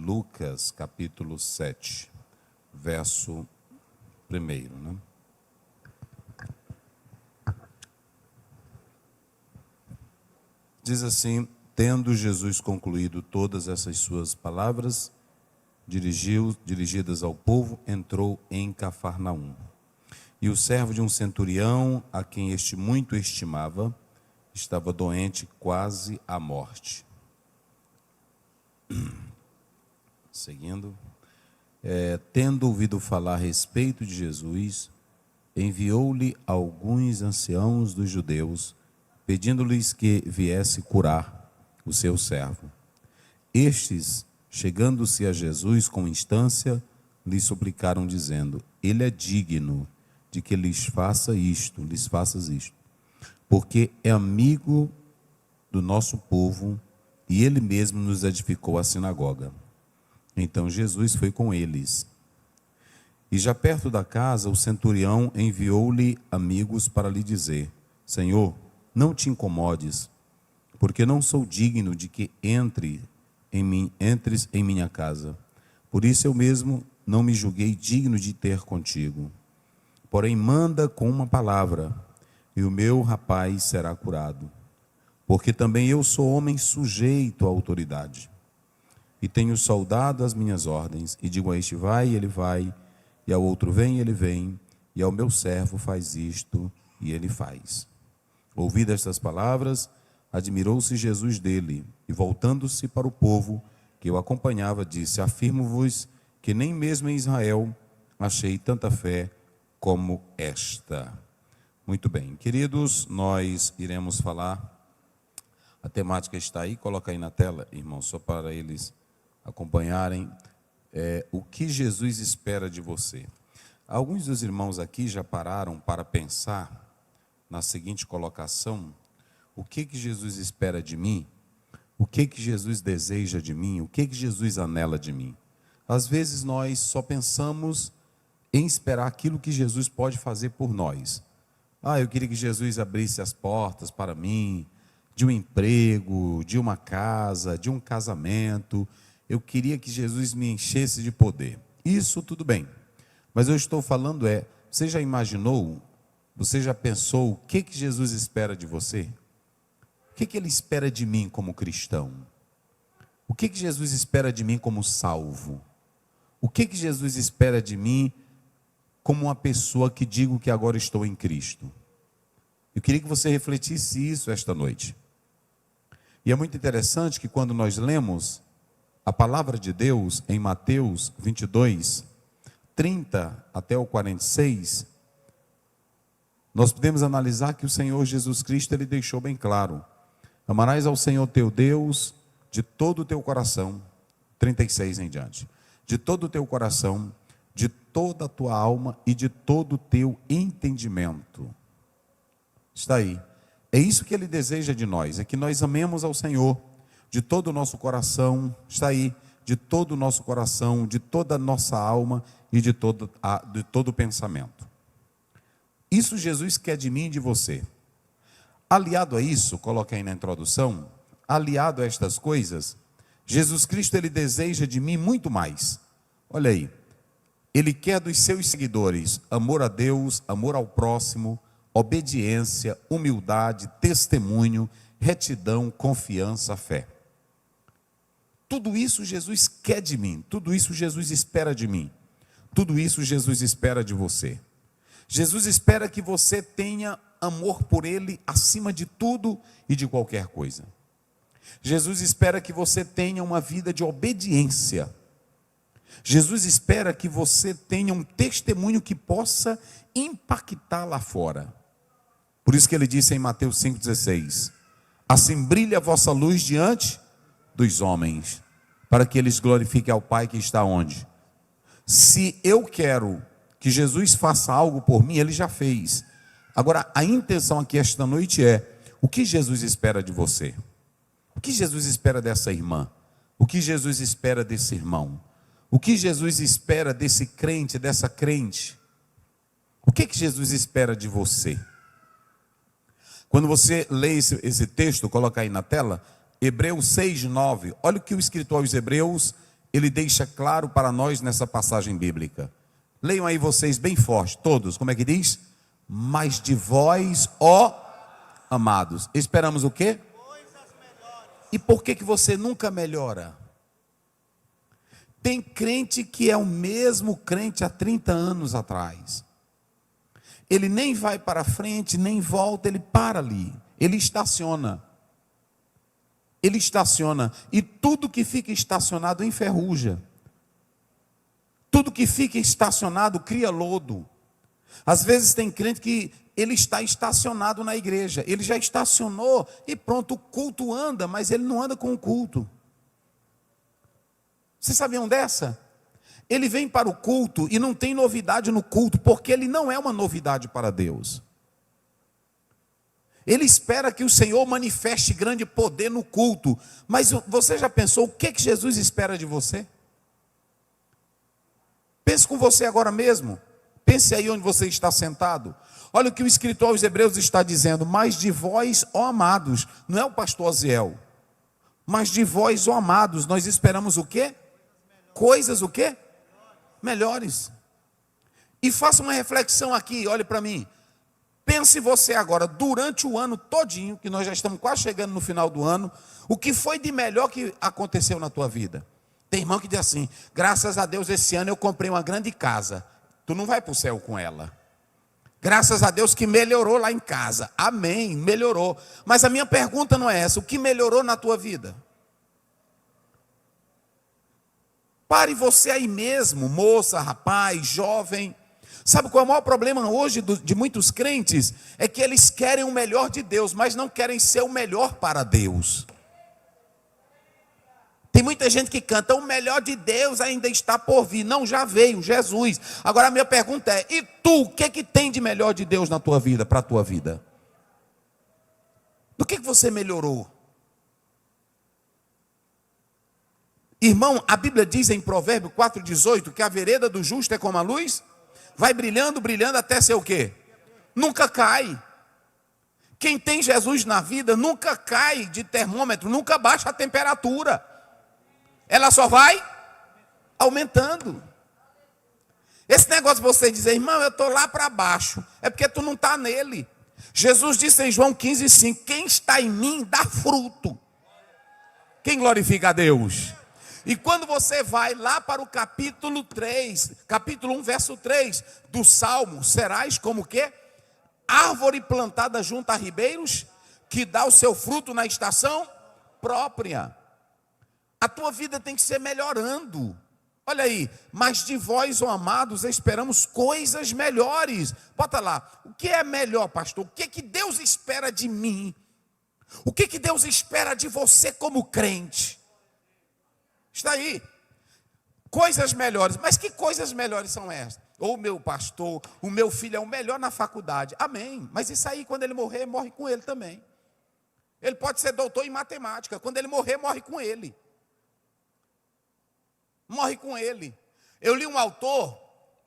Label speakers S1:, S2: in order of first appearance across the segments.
S1: Lucas, capítulo 7, verso 1, né? Diz assim: tendo Jesus concluído todas essas suas palavras, dirigidas ao povo, entrou em Cafarnaum. E o servo de um centurião, a quem este muito estimava, estava doente quase à morte. Seguindo. Tendo ouvido falar a respeito de Jesus, enviou-lhe alguns anciãos dos judeus, pedindo-lhes que viesse curar o seu servo. Estes, chegando-se a Jesus com instância, lhe suplicaram, dizendo: ele é digno de que lhes faças isto, porque é amigo do nosso povo, e ele mesmo nos edificou a sinagoga. Então Jesus foi com eles. E já perto da casa, o centurião enviou-lhe amigos para lhe dizer: Senhor, não te incomodes, porque não sou digno de que entres em minha casa. Por isso eu mesmo não me julguei digno de ter contigo. Porém, manda com uma palavra, e o meu rapaz será curado. Porque também eu sou homem sujeito à autoridade, e tenho soldado as minhas ordens, e digo a este: vai, ele vai, e ao outro: vem, ele vem, e ao meu servo: faz isto, e ele faz. Ouvidas estas palavras, admirou-se Jesus dele, e voltando-se para o povo que o acompanhava, disse: afirmo-vos que nem mesmo em Israel achei tanta fé como esta. Muito bem, queridos, nós iremos falar, a temática está aí, coloca aí na tela, irmãos, só para eles acompanharem, o que Jesus espera de você. Alguns dos irmãos aqui já pararam para pensar na seguinte colocação: o que Jesus espera de mim? O que Jesus deseja de mim? O que Jesus anela de mim? Às vezes nós só pensamos em esperar aquilo que Jesus pode fazer por nós. Eu queria que Jesus abrisse as portas para mim, de um emprego, de uma casa, de um casamento. Eu queria que Jesus me enchesse de poder. Isso tudo bem. Mas eu estou falando você já imaginou, você já pensou o que Jesus espera de você? O que Ele espera de mim como cristão? O que Jesus espera de mim como salvo? O que Jesus espera de mim como uma pessoa que digo que agora estou em Cristo? Eu queria que você refletisse isso esta noite. E é muito interessante que quando nós lemos a palavra de Deus em Mateus 22, 30 até o 46, nós podemos analisar que o Senhor Jesus Cristo, Ele deixou bem claro: amarás ao Senhor teu Deus de todo o teu coração, 36 em diante, de todo o teu coração, de toda a tua alma e de todo o teu entendimento. Está aí. É isso que Ele deseja de nós, é que nós amemos ao Senhor de todo o nosso coração, está aí, de todo o nosso coração, de toda a nossa alma e de todo o pensamento. Isso Jesus quer de mim e de você. Aliado a isso, coloca aí na introdução, aliado a estas coisas, Jesus Cristo, Ele deseja de mim muito mais. Olha aí, Ele quer dos seus seguidores amor a Deus, amor ao próximo, obediência, humildade, testemunho, retidão, confiança, fé. Tudo isso Jesus quer de mim, tudo isso Jesus espera de mim, tudo isso Jesus espera de você. Jesus espera que você tenha amor por Ele acima de tudo e de qualquer coisa. Jesus espera que você tenha uma vida de obediência. Jesus espera que você tenha um testemunho que possa impactar lá fora. Por isso que Ele disse em Mateus 5,16: assim brilhe a vossa luz diante dos homens, para que eles glorifiquem ao Pai que está onde? Se eu quero que Jesus faça algo por mim, Ele já fez. Agora, a intenção aqui esta noite é: o que Jesus espera de você? O que Jesus espera dessa irmã? O que Jesus espera desse irmão? O que Jesus espera desse crente, dessa crente? O que Jesus espera de você? Quando você lê esse texto, coloca aí na tela, Hebreus 6:9, olha o que o escritor aos Hebreus, ele deixa claro para nós nessa passagem bíblica. Leiam aí vocês bem forte, todos. Como é que diz? Mas de vós, ó amados, esperamos o quê? E por que você nunca melhora? Tem crente que é o mesmo crente há 30 anos atrás. Ele nem vai para frente, nem volta, ele para ali. Ele estaciona. Ele estaciona. E tudo que fica estacionado enferruja. Tudo que fica estacionado cria lodo. Às vezes tem crente que ele está estacionado na igreja. Ele já estacionou e pronto, o culto anda, mas ele não anda com o culto. Vocês sabiam dessa? Ele vem para o culto e não tem novidade no culto, porque ele não é uma novidade para Deus. Ele espera que o Senhor manifeste grande poder no culto. Mas você já pensou o que Jesus espera de você? Pense com você agora mesmo. Pense aí onde você está sentado. Olha o que o escritor aos Hebreus está dizendo. Mas de vós, ó amados, não é o pastor Aziel. Mas de vós, ó amados, nós esperamos o quê? Coisas o quê? Melhores. E faça uma reflexão aqui, olhe para mim. Pense você agora, durante o ano todinho, que nós já estamos quase chegando no final do ano, o que foi de melhor que aconteceu na tua vida? Tem irmão que diz assim, graças a Deus esse ano eu comprei uma grande casa. Tu não vai para o céu com ela. Graças a Deus que melhorou lá em casa. Amém, melhorou. Mas a minha pergunta não é essa, o que melhorou na tua vida? Pare você aí mesmo, moça, rapaz, jovem. Sabe qual é o maior problema hoje de muitos crentes? É que eles querem o melhor de Deus, mas não querem ser o melhor para Deus. Tem muita gente que canta, o melhor de Deus ainda está por vir. Não, já veio, Jesus. Agora a minha pergunta é, e tu, o que tem de melhor de Deus na tua vida, para a tua vida? Do que você melhorou? Irmão, a Bíblia diz em Provérbio 4,18 que a vereda do justo é como a luz, vai brilhando, brilhando até ser o quê? Nunca cai. Quem tem Jesus na vida nunca cai de termômetro, nunca baixa a temperatura. Ela só vai aumentando. Esse negócio de você dizer, irmão, eu estou lá para baixo, é porque tu não está nele. Jesus disse em João 15,5, quem está em mim dá fruto. Quem glorifica a Deus? E quando você vai lá para o capítulo 3, capítulo 1, verso 3 do Salmo, serás como o quê? Árvore plantada junto a ribeiros, que dá o seu fruto na estação própria. A tua vida tem que ser melhorando. Olha aí, mas de vós, ó amados, esperamos coisas melhores. Bota lá, o que é melhor, pastor? O que Deus espera de mim? O que Deus espera de você como crente? Está aí, coisas melhores. Mas que coisas melhores são essas? Ou meu pastor, o meu filho é o melhor na faculdade. Amém, mas isso aí quando ele morrer, morre com ele também. Ele pode ser doutor em matemática, quando ele morrer, morre com ele. Morre com ele. Eu li um autor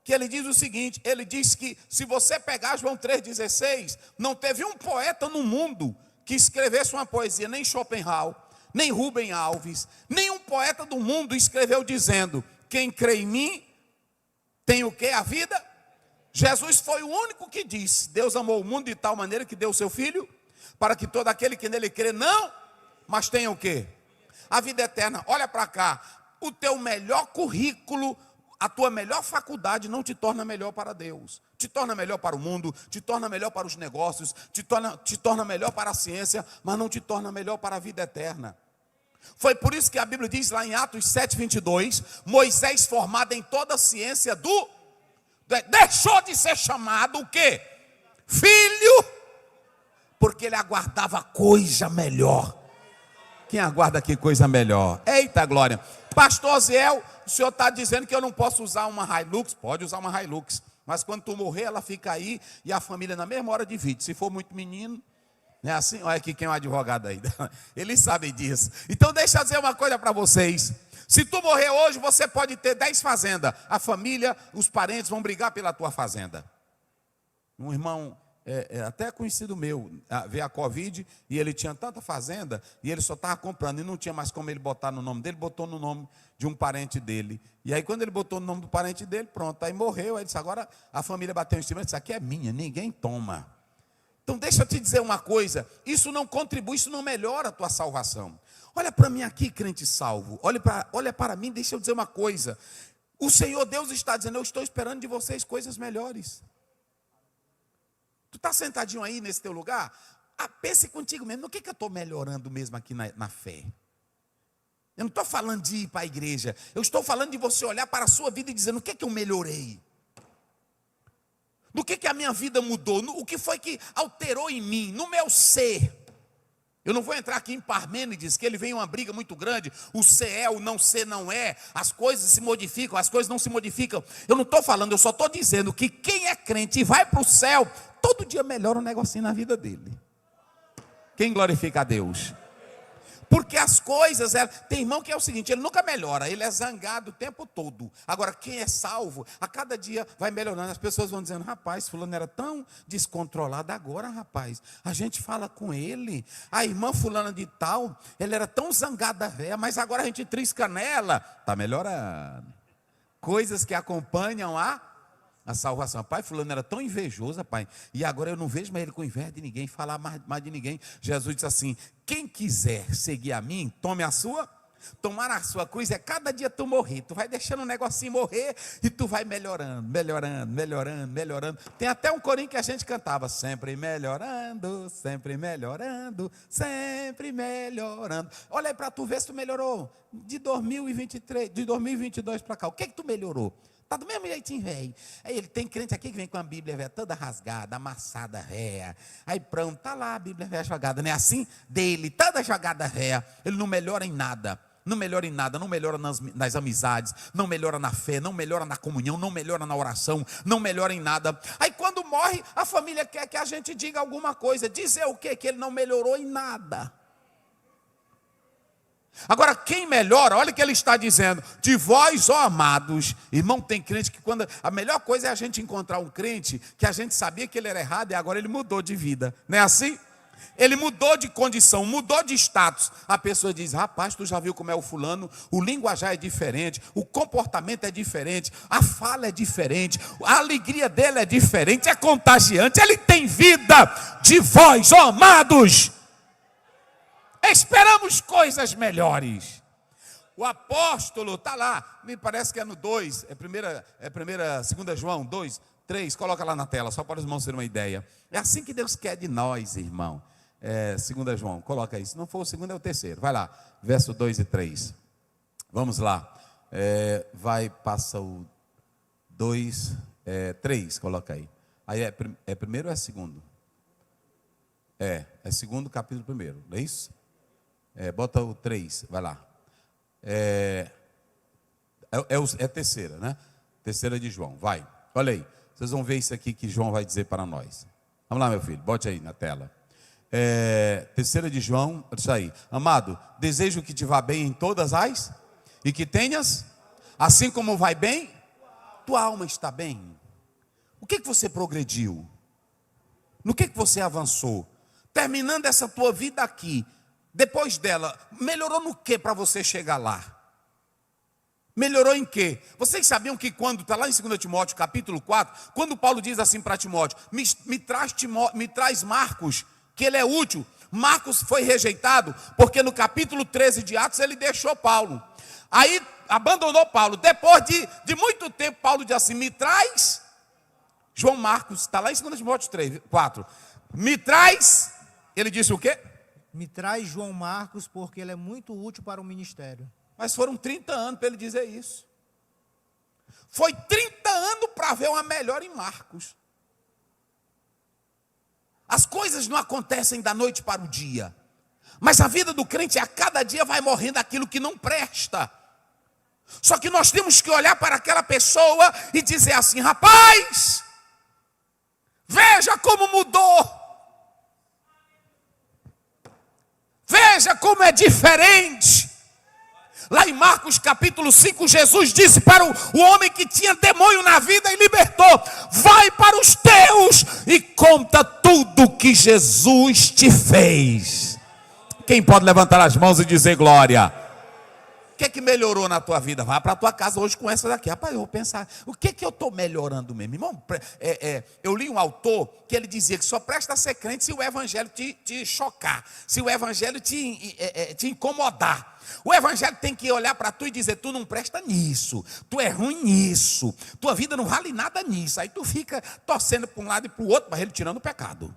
S1: que ele diz o seguinte, ele diz que se você pegar João 3,16, não teve um poeta no mundo que escrevesse uma poesia, nem Schopenhauer, nem Rubem Alves, nenhum poeta do mundo escreveu dizendo, quem crê em mim, tem o que? A vida? Jesus foi o único que disse, Deus amou o mundo de tal maneira que deu o seu Filho, para que todo aquele que nele crê não, mas tenha o que? A vida eterna. Olha para cá, o teu melhor currículo, a tua melhor faculdade não te torna melhor para Deus. Te torna melhor para o mundo, te torna melhor para os negócios, te torna melhor para a ciência, mas não te torna melhor para a vida eterna. Foi por isso que a Bíblia diz lá em Atos 7,22, Moisés formado em toda a ciência deixou de ser chamado o quê? Filho, porque ele aguardava coisa melhor. Quem aguarda aqui coisa melhor? Eita glória! Pastor Ziel, o senhor está dizendo que eu não posso usar uma Hilux? Pode usar uma Hilux, mas quando tu morrer ela fica aí e a família na mesma hora divide. Se for muito menino, não é assim? Olha aqui quem é o advogado aí, eles sabem disso. Então deixa eu dizer uma coisa para vocês. Se tu morrer hoje, você pode ter 10 fazendas. A família, os parentes vão brigar pela tua fazenda. Um irmão até conhecido meu, veio a Covid e ele tinha tanta fazenda e ele só estava comprando e não tinha mais como ele botar no nome dele, botou no nome de um parente dele. E aí quando ele botou no nome do parente dele, pronto, aí morreu, aí disse, agora a família bateu em cima, ele disse, aqui é minha, ninguém toma. Então deixa eu te dizer uma coisa, isso não contribui, isso não melhora a tua salvação. Olha para mim aqui, crente salvo, olha para mim, deixa eu dizer uma coisa, o Senhor Deus está dizendo, eu estou esperando de vocês coisas melhores. Tu está sentadinho aí nesse teu lugar? Pense contigo mesmo, no que eu estou melhorando mesmo aqui na fé? Eu não estou falando de ir para a igreja, eu estou falando de você olhar para a sua vida e dizer, no que eu melhorei? No que a minha vida mudou? O que foi que alterou em mim, no meu ser? Eu não vou entrar aqui em Parmênides, que ele vem uma briga muito grande, o ser é, o não ser não é, as coisas se modificam, as coisas não se modificam. Eu não estou falando, eu só estou dizendo que quem é crente e vai para o céu, todo dia melhora um negocinho na vida dele. Quem glorifica a Deus? Porque as coisas, tem irmão que é o seguinte, ele nunca melhora, ele é zangado o tempo todo. Agora, quem é salvo, a cada dia vai melhorando. As pessoas vão dizendo, rapaz, fulano era tão descontrolado, agora, rapaz, a gente fala com ele. A irmã fulana de tal, ela era tão zangada, véia, mas agora a gente trisca nela. Está melhorando. Coisas que acompanham a salvação. Pai, fulano era tão invejoso, pai, e agora eu não vejo mais ele com inveja de ninguém, falar mais de ninguém. Jesus disse assim, quem quiser seguir a mim, tomar a sua cruz, é cada dia tu morrer, tu vai deixando um negocinho morrer, e tu vai melhorando. Tem até um corinho que a gente cantava, sempre melhorando, sempre melhorando, sempre melhorando. Olha aí para tu ver se tu melhorou, de 2023, de 2022 para cá, o que tu melhorou? Está do mesmo jeitinho, velho. Aí ele tem crente aqui que vem com a Bíblia velha toda rasgada, amassada, véia. Aí pronto, está lá a Bíblia velha jogada, não é assim? Dele, toda jogada véia. Ele não melhora em nada. Não melhora em nada, não melhora nas amizades, não melhora na fé, não melhora na comunhão, não melhora na oração, não melhora em nada. Aí quando morre, a família quer que a gente diga alguma coisa. Dizer o quê? Que ele não melhorou em nada. Agora, quem melhora, olha o que ele está dizendo, de vós, ó amados, irmão, tem crente que a melhor coisa é a gente encontrar um crente, que a gente sabia que ele era errado, e agora ele mudou de vida, não é assim? Ele mudou de condição, mudou de status, a pessoa diz, rapaz, tu já viu como é o fulano, o linguajar é diferente, o comportamento é diferente, a fala é diferente, a alegria dele é diferente, é contagiante, ele tem vida, de vós, ó amados, esperamos coisas melhores. O apóstolo está lá, me parece que é no 2, segunda João 2, 3, coloca lá na tela, só para os irmãos terem uma ideia. É assim que Deus quer de nós, irmão. Segunda João, coloca aí, se não for o segundo é o terceiro, vai lá, verso 2 e 3. Vamos lá, passa o 2, 3, coloca aí. Aí é primeiro ou é segundo? É segundo capítulo primeiro, não é isso? Bota o 3, vai lá. É terceira, né? Terceira de João, vai. Olha aí, vocês vão ver isso aqui que João vai dizer para nós. Vamos lá, meu filho, bote aí na tela. Terceira de João, isso aí. Amado, desejo que te vá bem em todas as, e que tenhas, assim como vai bem, tua alma está bem. O que você progrediu? No que você avançou? Terminando essa tua vida aqui, depois dela, melhorou no que para você chegar lá? Melhorou em quê? Vocês sabiam que quando, está lá em 2 Timóteo capítulo 4, quando Paulo diz assim para Timóteo, me traz Marcos, que ele é útil. Marcos foi rejeitado, porque no capítulo 13 de Atos ele deixou Paulo. Aí abandonou Paulo. Depois de muito tempo, Paulo diz assim, me traz João Marcos, está lá em 2 Timóteo 4. Me traz, ele disse o quê?
S2: Me traz João Marcos, porque ele é muito útil para o ministério.
S1: Mas foram 30 anos para ele dizer isso. Foi 30 anos para ver uma melhora em Marcos. As coisas não acontecem da noite para o dia. Mas a vida do crente a cada dia vai morrendo aquilo que não presta. Só que nós temos que olhar para aquela pessoa e dizer assim, rapaz, veja como mudou. Veja como é diferente. Lá em Marcos capítulo 5, Jesus disse para o homem que tinha demônio na vida e libertou: vai para os teus e conta tudo que Jesus te fez. Quem pode levantar as mãos e dizer glória? O que melhorou na tua vida? Vai para a tua casa hoje com essa daqui. Rapaz, eu vou pensar, o que eu estou melhorando mesmo? Irmão, eu li um autor que ele dizia que só presta a ser crente se o evangelho te chocar, se o evangelho te incomodar. O evangelho tem que olhar para tu e dizer: tu não presta nisso, tu é ruim nisso, tua vida não vale nada nisso. Aí tu fica torcendo para um lado e para o outro, mas ele tirando o pecado.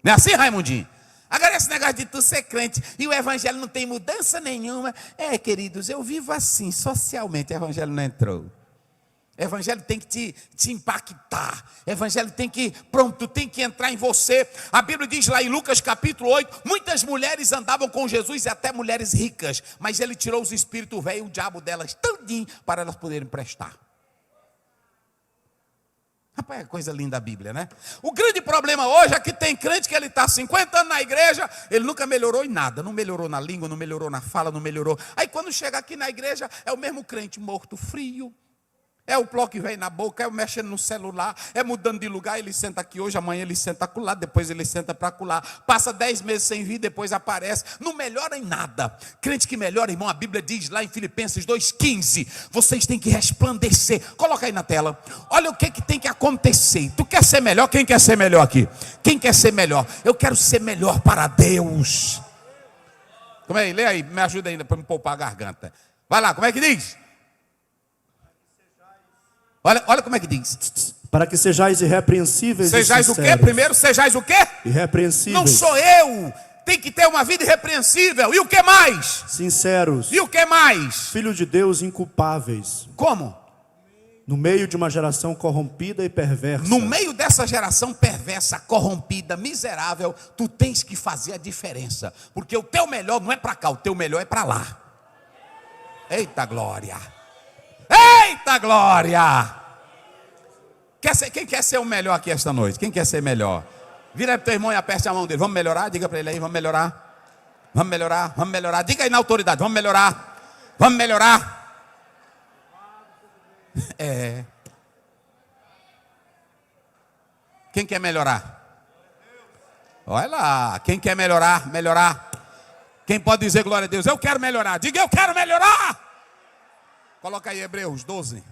S1: Não é assim, Raimundinho? Agora esse negócio de tu ser crente e o evangelho não tem mudança nenhuma. Queridos, eu vivo assim, socialmente, o evangelho não entrou. O evangelho tem que te impactar. O evangelho tem que entrar em você. A Bíblia diz lá em Lucas capítulo 8, muitas mulheres andavam com Jesus e até mulheres ricas, mas ele tirou os espíritos velhos e o diabo delas todinho para elas poderem prestar. Rapaz, é coisa linda a Bíblia, né? O grande problema hoje é que tem crente que ele está 50 anos na igreja, ele nunca melhorou em nada, não melhorou na língua, não melhorou na fala, não melhorou. Aí quando chega aqui na igreja, é o mesmo crente morto, frio. É o pó que vem na boca, é o mexendo no celular, é mudando de lugar, ele senta aqui hoje, amanhã ele senta acolá, depois ele senta para acolá, passa 10 meses sem vir, depois aparece, não melhora em nada. Crente que melhora, irmão, a Bíblia diz lá em Filipenses 2,15, vocês têm que resplandecer. Coloca aí na tela, olha o que tem que acontecer. Tu quer ser melhor? Quem quer ser melhor aqui? Quem quer ser melhor? Eu quero ser melhor para Deus. Como é? Lê aí, me ajuda ainda para me poupar a garganta. Vai lá, como é que diz? Olha como é que diz.
S3: Para que sejais irrepreensíveis.
S1: Sejais o quê? Primeiro, sejais o quê?
S3: Irrepreensíveis.
S1: Não sou eu. Tem que ter uma vida irrepreensível. E o que mais?
S3: Sinceros.
S1: E o que mais?
S3: Filho de Deus, inculpáveis.
S1: Como?
S3: No meio de uma geração corrompida e perversa.
S1: No meio dessa geração perversa, corrompida, miserável, tu tens que fazer a diferença. Porque o teu melhor não é para cá, o teu melhor é para lá. Eita glória. Eita glória! Quem quer ser o melhor aqui esta noite? Quem quer ser melhor? Vira para o teu irmão e aperte a mão dele. Vamos melhorar? Diga para ele aí, vamos melhorar. Vamos melhorar, vamos melhorar. Diga aí na autoridade, vamos melhorar. Vamos melhorar. Quem quer melhorar? Olha lá, quem quer melhorar, melhorar. Quem pode dizer glória a Deus? Eu quero melhorar. Diga, eu quero melhorar. Coloca aí Hebreus 12.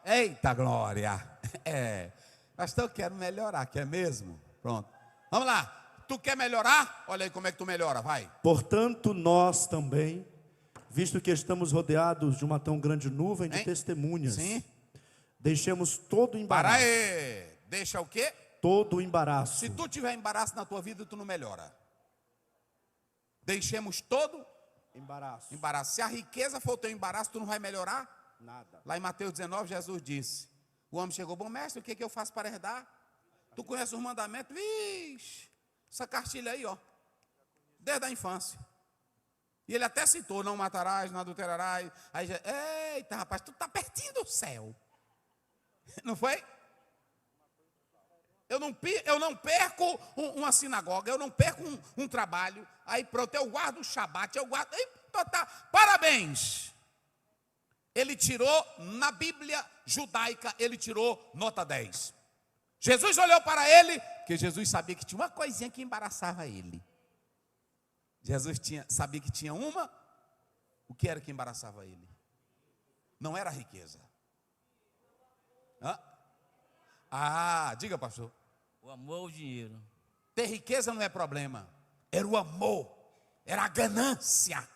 S1: Eita glória. Pastor, eu quero melhorar, quer mesmo? Pronto. Vamos lá. Tu quer melhorar? Olha aí como é que tu melhora, vai.
S3: Portanto, nós também, visto que estamos rodeados de uma tão grande nuvem de testemunhas,
S1: sim,
S3: deixemos todo o embaraço.
S1: Para aí. Deixa o quê?
S3: Todo o embaraço.
S1: Se tu tiver embaraço na tua vida, tu não melhora. Deixemos todo embaraço. Se a riqueza for o teu embaraço, tu não vai melhorar?
S3: Nada.
S1: Lá em Mateus 19, Jesus disse: o homem chegou, bom mestre, o que eu faço para herdar? Tu conhece os mandamentos? Vixe, essa cartilha aí, ó, desde a infância. E ele até citou: não matarás, não adulterarás. Aí já, eita rapaz, tu está pertinho do céu. Não foi? Eu não perco uma sinagoga, eu não perco um trabalho. Aí pronto, eu guardo o Shabat, eu guardo. Parabéns! Ele tirou, na Bíblia judaica, ele tirou nota 10. Jesus olhou para ele, porque Jesus sabia que tinha uma coisinha que embaraçava ele. Jesus sabia que tinha uma. O que era que embaraçava ele? Não era a riqueza. Diga, pastor.
S4: O amor ou o dinheiro?
S1: Ter riqueza não é problema. Era o amor, era a ganância.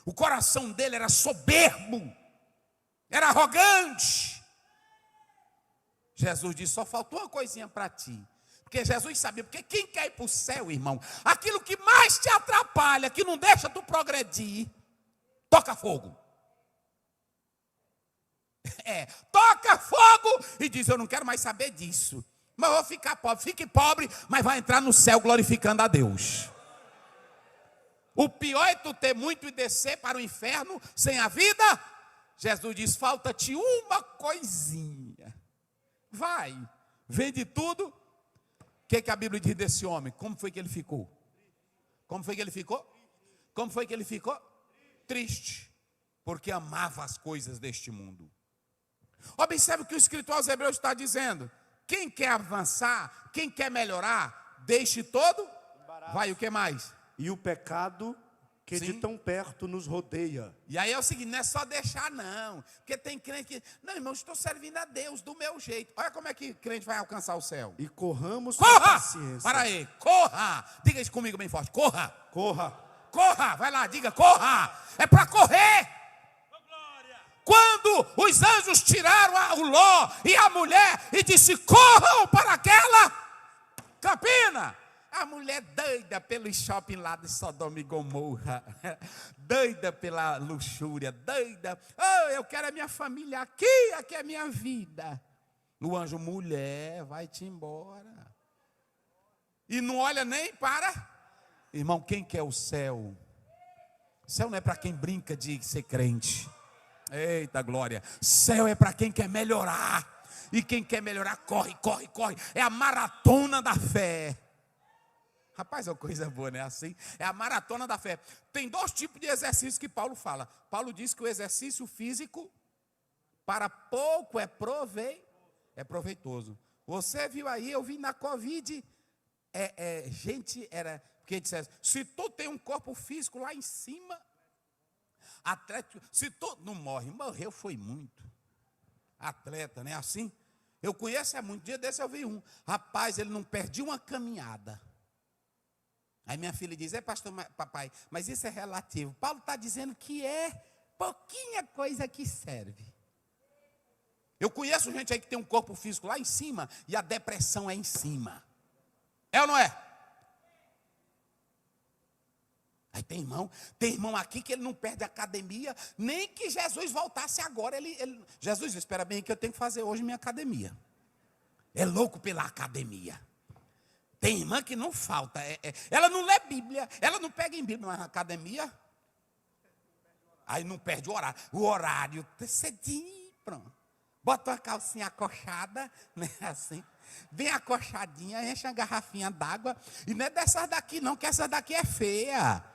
S1: O coração dele era soberbo, era arrogante. Jesus disse: só faltou uma coisinha para ti. Porque Jesus sabia, porque quem quer ir para o céu, irmão, aquilo que mais te atrapalha, que não deixa tu progredir, toca fogo. Toca fogo e diz: eu não quero mais saber disso, mas vou ficar pobre. Fique pobre, mas vai entrar no céu glorificando a Deus. O pior é tu ter muito e descer para o inferno sem a vida. Jesus diz: falta-te uma coisinha. Vai, vende tudo. O que a Bíblia diz desse homem? Como foi que ele ficou? Como foi que ele ficou? Como foi que ele ficou? triste, porque amava as coisas deste mundo. Observe o que o escritor aos Hebreus está dizendo. Quem quer avançar, quem quer melhorar, deixe todo, vai o que mais?
S3: E o pecado que de
S1: Sim.
S3: tão perto nos rodeia.
S1: E aí é o seguinte, não é só deixar não, porque tem crente que, não irmão, estou servindo a Deus do meu jeito. Olha como é que crente vai alcançar o céu.
S3: E corramos com
S1: Corra!
S3: paciência.
S1: Para aí, corra! Diga isso comigo bem forte, corra!
S3: Corra.
S1: Corra, vai lá, diga, corra! É para correr! Quando os anjos tiraram o Ló e a mulher e disse, corram para aquela campina. A mulher doida pelo shopping lá de Sodoma e Gomorra, doida pela luxúria, doida. Oh, eu quero a minha família aqui, aqui é a minha vida. O anjo, mulher, vai-te embora. E não olha nem para. Irmão, quem quer o céu? O céu não é para quem brinca de ser crente. Eita glória. Céu é para quem quer melhorar. E quem quer melhorar, corre, corre, corre. É a maratona da fé. Rapaz, é uma coisa boa, né? Assim, é a maratona da fé. Tem 2 tipos de exercícios que Paulo fala. Paulo diz que o exercício físico, para pouco é proveitoso. Você viu aí, eu vi na Covid, gente, era, porque disse, se tu tem um corpo físico lá em cima, atleta, se tu não morreu foi muito. Atleta, né? Assim, eu conheço há muito, dia desse eu vi um. Rapaz, ele não perdia uma caminhada. Aí minha filha diz, pastor, papai, mas isso é relativo. Paulo está dizendo que é pouquinha coisa que serve. Eu conheço gente aí que tem um corpo físico lá em cima e a depressão é em cima. É ou não é? Aí tem irmão aqui que ele não perde a academia, nem que Jesus voltasse agora. Jesus, espera bem que eu tenho que fazer hoje minha academia. É louco pela academia. Tem irmã que não falta, ela não lê Bíblia, ela não pega em Bíblia, mas na academia, aí não perde o horário, cedinho, pronto. Bota uma calcinha acochada, né, assim, bem acochadinha, enche uma garrafinha d'água, e não é dessas daqui não, que essa daqui é feia.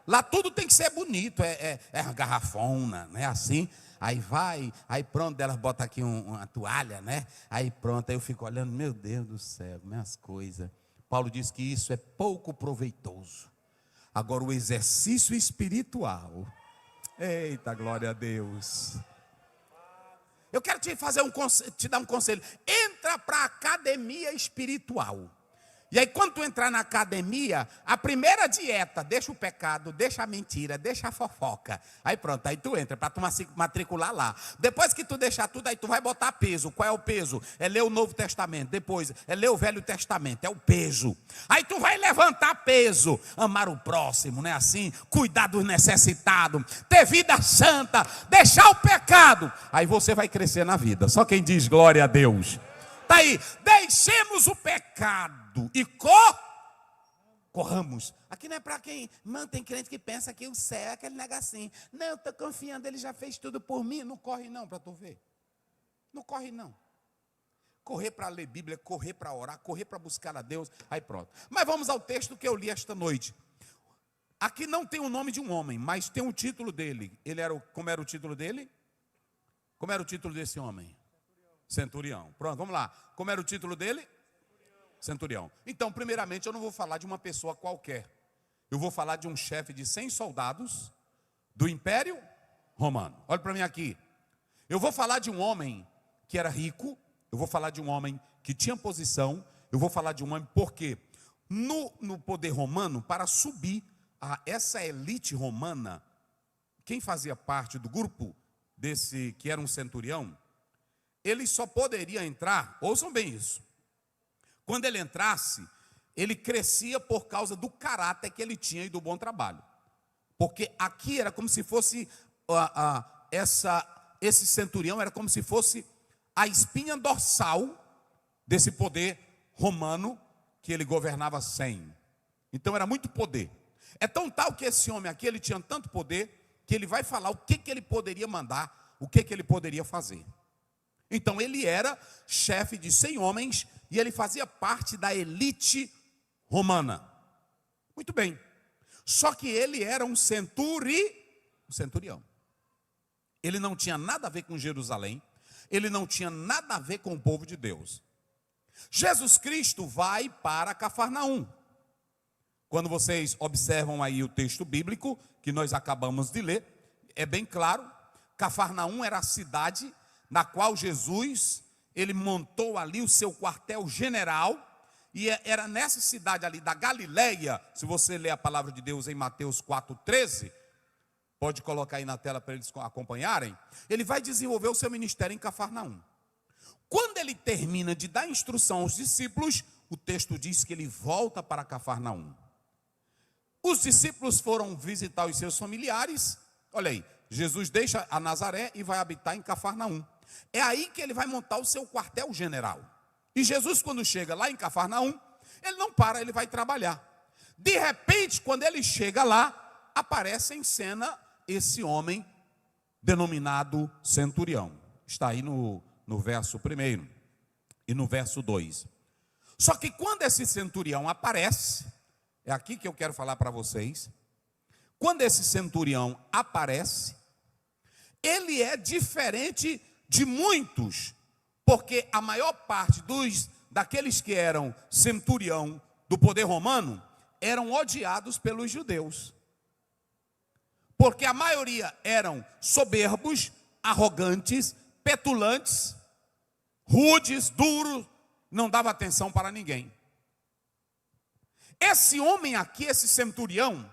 S1: Lá tudo tem que ser bonito, é uma garrafona, né, assim. Aí vai, aí pronto, ela bota aqui uma toalha, né? Aí pronto, aí eu fico olhando, meu Deus do céu, minhas coisas. Paulo diz que isso é pouco proveitoso. Agora o exercício espiritual. Eita, glória a Deus. Eu quero te dar um conselho. Entra para a academia espiritual. E aí quando tu entrar na academia, a primeira dieta, deixa o pecado, deixa a mentira, deixa a fofoca. Aí pronto, aí tu entra para tu matricular lá. Depois que tu deixar tudo, aí tu vai botar peso. Qual é o peso? É ler o Novo Testamento. Depois é ler o Velho Testamento, é o peso. Aí tu vai levantar peso, amar o próximo, né? Assim, cuidar dos necessitados, ter vida santa, deixar o pecado. Aí você vai crescer na vida. Só quem diz glória a Deus. Está aí, deixemos o pecado e corramos. Aqui não é para quem, mano, tem crente que pensa que o céu é aquele negocinho. Não, eu estou confiando, ele já fez tudo por mim. Não corre não para tu ver. Não corre não. Correr para ler Bíblia, correr para orar, correr para buscar a Deus, aí pronto. Mas vamos ao texto que eu li esta noite. Aqui não tem o nome de um homem, mas tem o título dele. Como era o título dele? Como era o título desse homem? Centurião. Pronto, vamos lá. Como era o título dele? Centurião. Então, primeiramente, eu não vou falar de uma pessoa qualquer. Eu vou falar de um chefe de 100 soldados do Império Romano. Olha para mim aqui. Eu vou falar de um homem que era rico. Eu vou falar de um homem que tinha posição. Eu vou falar de um homem porque no poder romano, para subir a essa elite romana, quem fazia parte do grupo desse que era um centurião, ele só poderia entrar, ouçam bem isso, quando ele entrasse, ele crescia por causa do caráter que ele tinha e do bom trabalho. Porque aqui era como se fosse, esse centurião era como se fosse a espinha dorsal desse poder romano que ele governava sem. Então era muito poder. É tão tal que esse homem aqui, ele tinha tanto poder, que ele vai falar o que ele poderia mandar, o que ele poderia fazer. Então ele era chefe de 100 homens e ele fazia parte da elite romana. Muito bem. Só que ele era um centurião. o centurião. Ele não tinha nada a ver com Jerusalém, ele não tinha nada a ver com o povo de Deus. Jesus Cristo vai para Cafarnaum. Quando vocês observam aí o texto bíblico que nós acabamos de ler, é bem claro, Cafarnaum era a cidade na qual Jesus, ele montou ali o seu quartel general, e era nessa cidade ali da Galileia. Se você ler a palavra de Deus em Mateus 4,13, pode colocar aí na tela para eles acompanharem, ele vai desenvolver o seu ministério em Cafarnaum. Quando ele termina de dar instrução aos discípulos, o texto diz que ele volta para Cafarnaum. Os discípulos foram visitar os seus familiares. Olha aí, Jesus deixa a Nazaré e vai habitar em Cafarnaum. É aí que ele vai montar o seu quartel general. E Jesus, quando chega lá em Cafarnaum, ele não para, ele vai trabalhar. De repente, quando ele chega lá, aparece em cena esse homem denominado centurião. Está aí no verso 1 e no verso 2. Só que quando esse centurião aparece, é aqui que eu quero falar para vocês. Quando esse centurião aparece, ele é diferente de muitos, porque a maior parte daqueles que eram centurião do poder romano eram odiados pelos judeus. Porque a maioria eram soberbos, arrogantes, petulantes, rudes, duros, não dava atenção para ninguém. Esse homem aqui, esse centurião,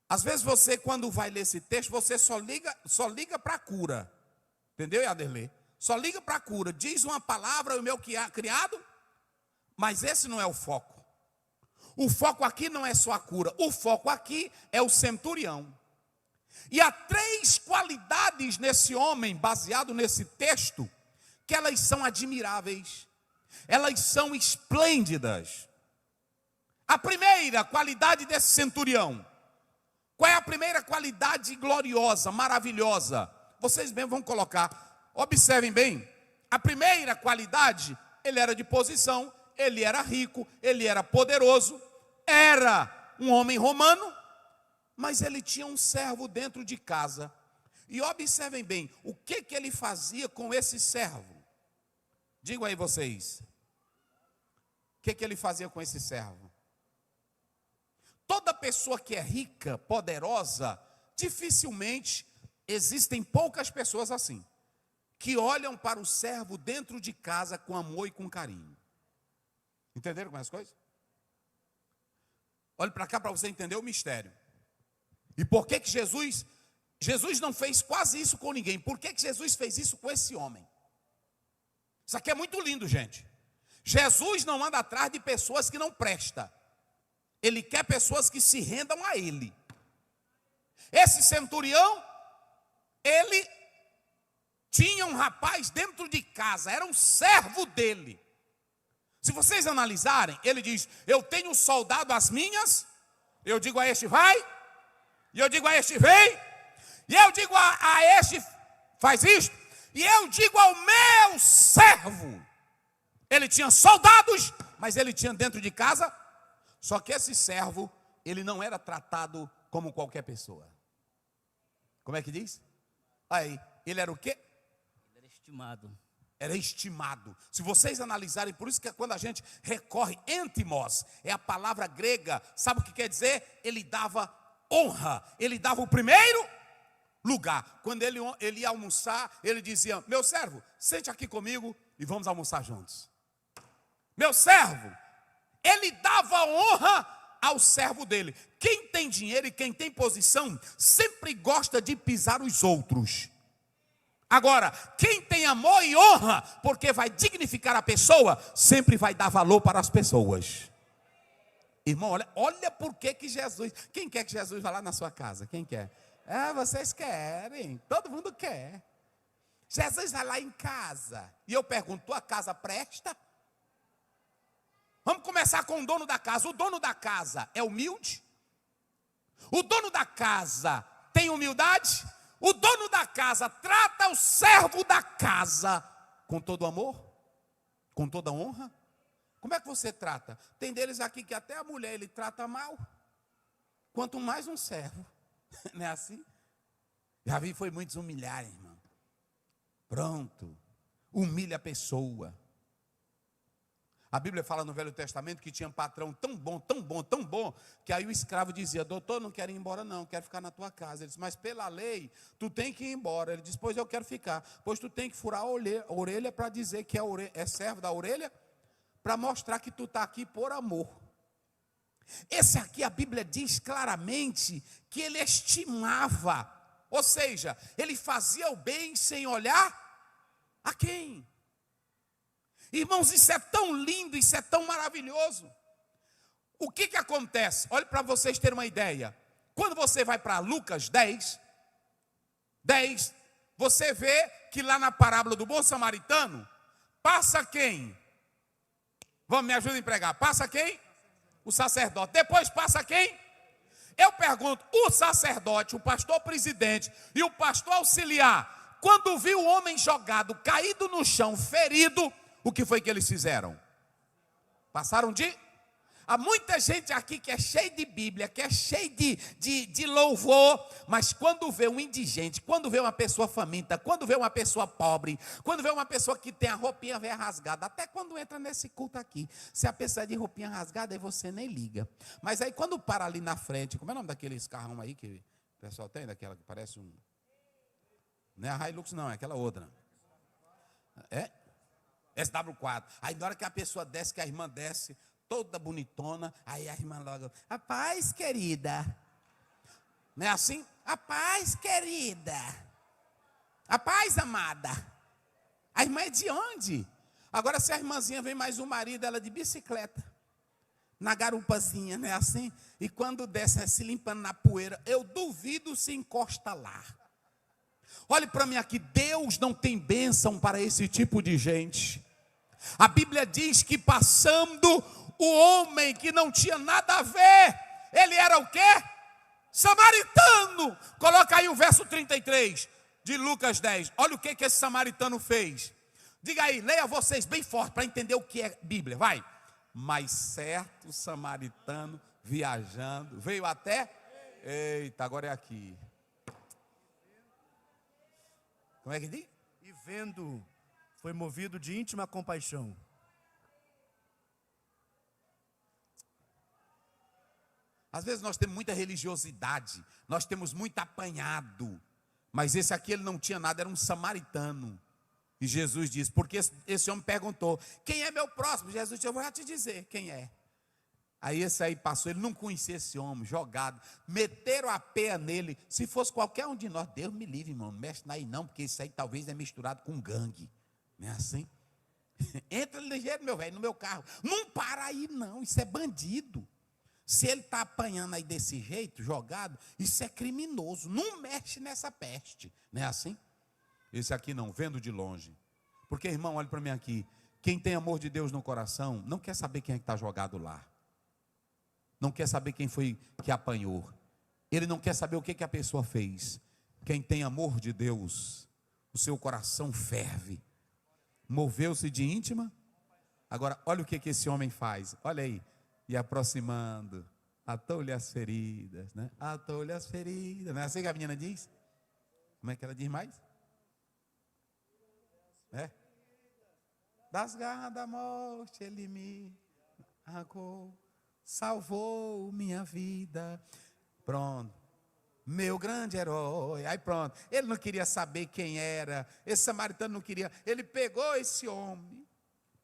S1: às vezes você, quando vai ler esse texto, você só liga para a cura. Entendeu, Yaderlê? Só liga para a cura. Diz uma palavra, o meu criado, mas esse não é o foco. O foco aqui não é só a cura. O foco aqui é o centurião. E há 3 qualidades nesse homem, baseado nesse texto, que elas são admiráveis. Elas são esplêndidas. A primeira qualidade desse centurião. Qual é a primeira qualidade gloriosa, maravilhosa? Vocês mesmos vão colocar. Observem bem. A primeira qualidade, ele era de posição, ele era rico, ele era poderoso, era um homem romano, mas ele tinha um servo dentro de casa. E observem bem, o que ele fazia com esse servo? Digam aí vocês. O que ele fazia com esse servo? Toda pessoa que é rica, poderosa, dificilmente, existem poucas pessoas assim, que olham para o servo dentro de casa com amor e com carinho. Entenderam como é as coisas? Olhe para cá para você entender o mistério. E por que Jesus não fez quase isso com ninguém? Por que Jesus fez isso com esse homem? Isso aqui é muito lindo, gente. Jesus não anda atrás de pessoas que não prestam. Ele quer pessoas que se rendam a ele. Esse centurião, ele tinha um rapaz dentro de casa, era um servo dele. Se vocês analisarem, ele diz: eu tenho um soldado às minhas, eu digo a este vai, e eu digo a este vem, e eu digo a este faz isto, e eu digo ao meu servo. Ele tinha soldados, mas ele tinha dentro de casa. Só que esse servo, ele não era tratado como qualquer pessoa. Como é que diz? Aí, ele era o quê?
S4: Ele era estimado.
S1: Era estimado. Se vocês analisarem, por isso que quando a gente recorre, entimos, é a palavra grega, sabe o que quer dizer? Ele dava honra, ele dava o primeiro lugar. Quando ele ia almoçar, ele dizia: meu servo, sente aqui comigo e vamos almoçar juntos. Meu servo, ele dava honra ao servo dele. Quem tem dinheiro e quem tem posição sempre gosta de pisar os outros. Agora, quem tem amor e honra, porque vai dignificar a pessoa, sempre vai dar valor para as pessoas. Irmão, olha por que Jesus... Quem quer que Jesus vá lá na sua casa? Quem quer? Vocês querem, todo mundo quer. Jesus vai lá em casa. E eu pergunto: tua casa presta? Vamos começar com o dono da casa. O dono da casa é humilde? O dono da casa tem humildade? O dono da casa trata o servo da casa com todo amor? Com toda honra? Como é que você trata? Tem deles aqui que até a mulher ele trata mal. Quanto mais um servo. Não é assim? Já vi foi muitos humilharem, irmão. Pronto. Humilha a pessoa. A Bíblia fala no Velho Testamento que tinha um patrão tão bom, tão bom, tão bom, que aí o escravo dizia: doutor, não quero ir embora não, quero ficar na tua casa. Ele disse: mas pela lei, tu tem que ir embora. Ele disse: pois eu quero ficar. Pois tu tem que furar a orelha para dizer que é servo da orelha, para mostrar que tu está aqui por amor. Esse aqui a Bíblia diz claramente que ele estimava, ou seja, ele fazia o bem sem olhar a quem. Irmãos, isso é tão lindo, isso é tão maravilhoso. O que acontece? Olha para vocês terem uma ideia. Quando você vai para Lucas 10, você vê que lá na parábola do bom samaritano, passa quem? Vamos, me ajuda a pregar. Passa quem? O sacerdote. Depois passa quem? Eu pergunto, o sacerdote, o pastor presidente e o pastor auxiliar, quando viu o homem jogado, caído no chão, ferido, o que foi que eles fizeram? Passaram de... Há muita gente aqui que é cheia de Bíblia, que é cheia de louvor, mas quando vê um indigente, quando vê uma pessoa faminta, quando vê uma pessoa pobre, quando vê uma pessoa que tem a roupinha velha rasgada, até quando entra nesse culto aqui, se a pessoa é de roupinha rasgada, aí você nem liga. Mas aí quando para ali na frente, como é o nome daqueles carrão aí que o pessoal tem, daquela que parece um... Não é a Hilux não, é aquela outra. É? SW4. Aí na hora que a pessoa desce, que a irmã desce, toda bonitona, aí a irmã logo: a paz, querida. Não é assim? A paz, querida. A paz, amada. A irmã é de onde? Agora, se a irmãzinha vem mais o marido, ela de bicicleta, na garupazinha, não é assim? E quando desce, se limpando na poeira, eu duvido se encosta lá. Olhe para mim aqui, Deus não tem bênção para esse tipo de gente. A Bíblia diz que passando o homem que não tinha nada a ver, ele era o quê? Samaritano. Coloca aí o verso 33 de Lucas 10. Olha o que esse samaritano fez. Diga aí, leia vocês bem forte para entender o que é Bíblia, vai. Mas certo samaritano viajando, veio até... Eita, agora é aqui. Como é que diz?
S3: E vendo, foi movido de íntima compaixão.
S1: Às vezes nós temos muita religiosidade, nós temos muito apanhado, mas esse aqui ele não tinha nada, era um samaritano. E Jesus disse, porque esse homem perguntou: quem é meu próximo? Jesus disse: eu vou já te dizer quem é. Aí esse aí passou, ele não conhecia esse homem, jogado, meteram a peia nele. Se fosse qualquer um de nós, Deus me livre, irmão, não mexe aí não, porque isso aí talvez é misturado com gangue, não é assim? Entra ligeiro, meu velho, no meu carro, não para aí não, isso é bandido. Se ele está apanhando aí desse jeito, jogado, isso é criminoso, não mexe nessa peste, não é assim? Esse aqui não, vendo de longe. Porque, irmão, olha para mim aqui, quem tem amor de Deus no coração, não quer saber quem é que está jogado lá. Não quer saber quem foi que apanhou. Ele não quer saber o que a pessoa fez. Quem tem amor de Deus, o seu coração ferve. Moveu-se de íntima. Agora, olha o que esse homem faz. Olha aí. E aproximando, atou-lhe as feridas, né? Atou-lhe as feridas. Não é assim que a menina diz? Como é que ela diz mais? É? Das garras da morte ele me arrancou, salvou minha vida. Pronto. Meu grande herói. Aí pronto. Ele não queria saber quem era. Esse samaritano não queria. Ele pegou esse homem.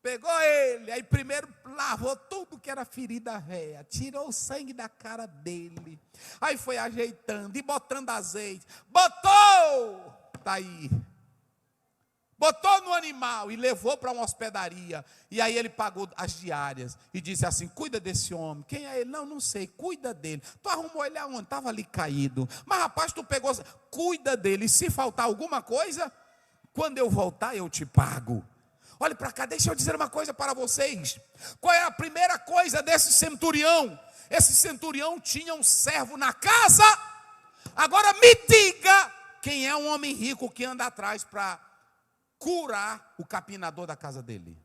S1: Pegou ele, aí primeiro lavou tudo que era ferida véia, tirou o sangue da cara dele, aí foi ajeitando e botando azeite, botou, tá aí, botou no animal e levou para uma hospedaria, e aí ele pagou as diárias, e disse assim: cuida desse homem. Quem é ele? Não sei, cuida dele. Tu arrumou ele aonde? Estava ali caído. Mas rapaz, tu pegou, cuida dele, e se faltar alguma coisa, quando eu voltar eu te pago. Olhe para cá, deixa eu dizer uma coisa para vocês. Qual é a primeira coisa desse centurião? Esse centurião tinha um servo na casa. Agora me diga, quem é um homem rico que anda atrás para curar o capinador da casa dele?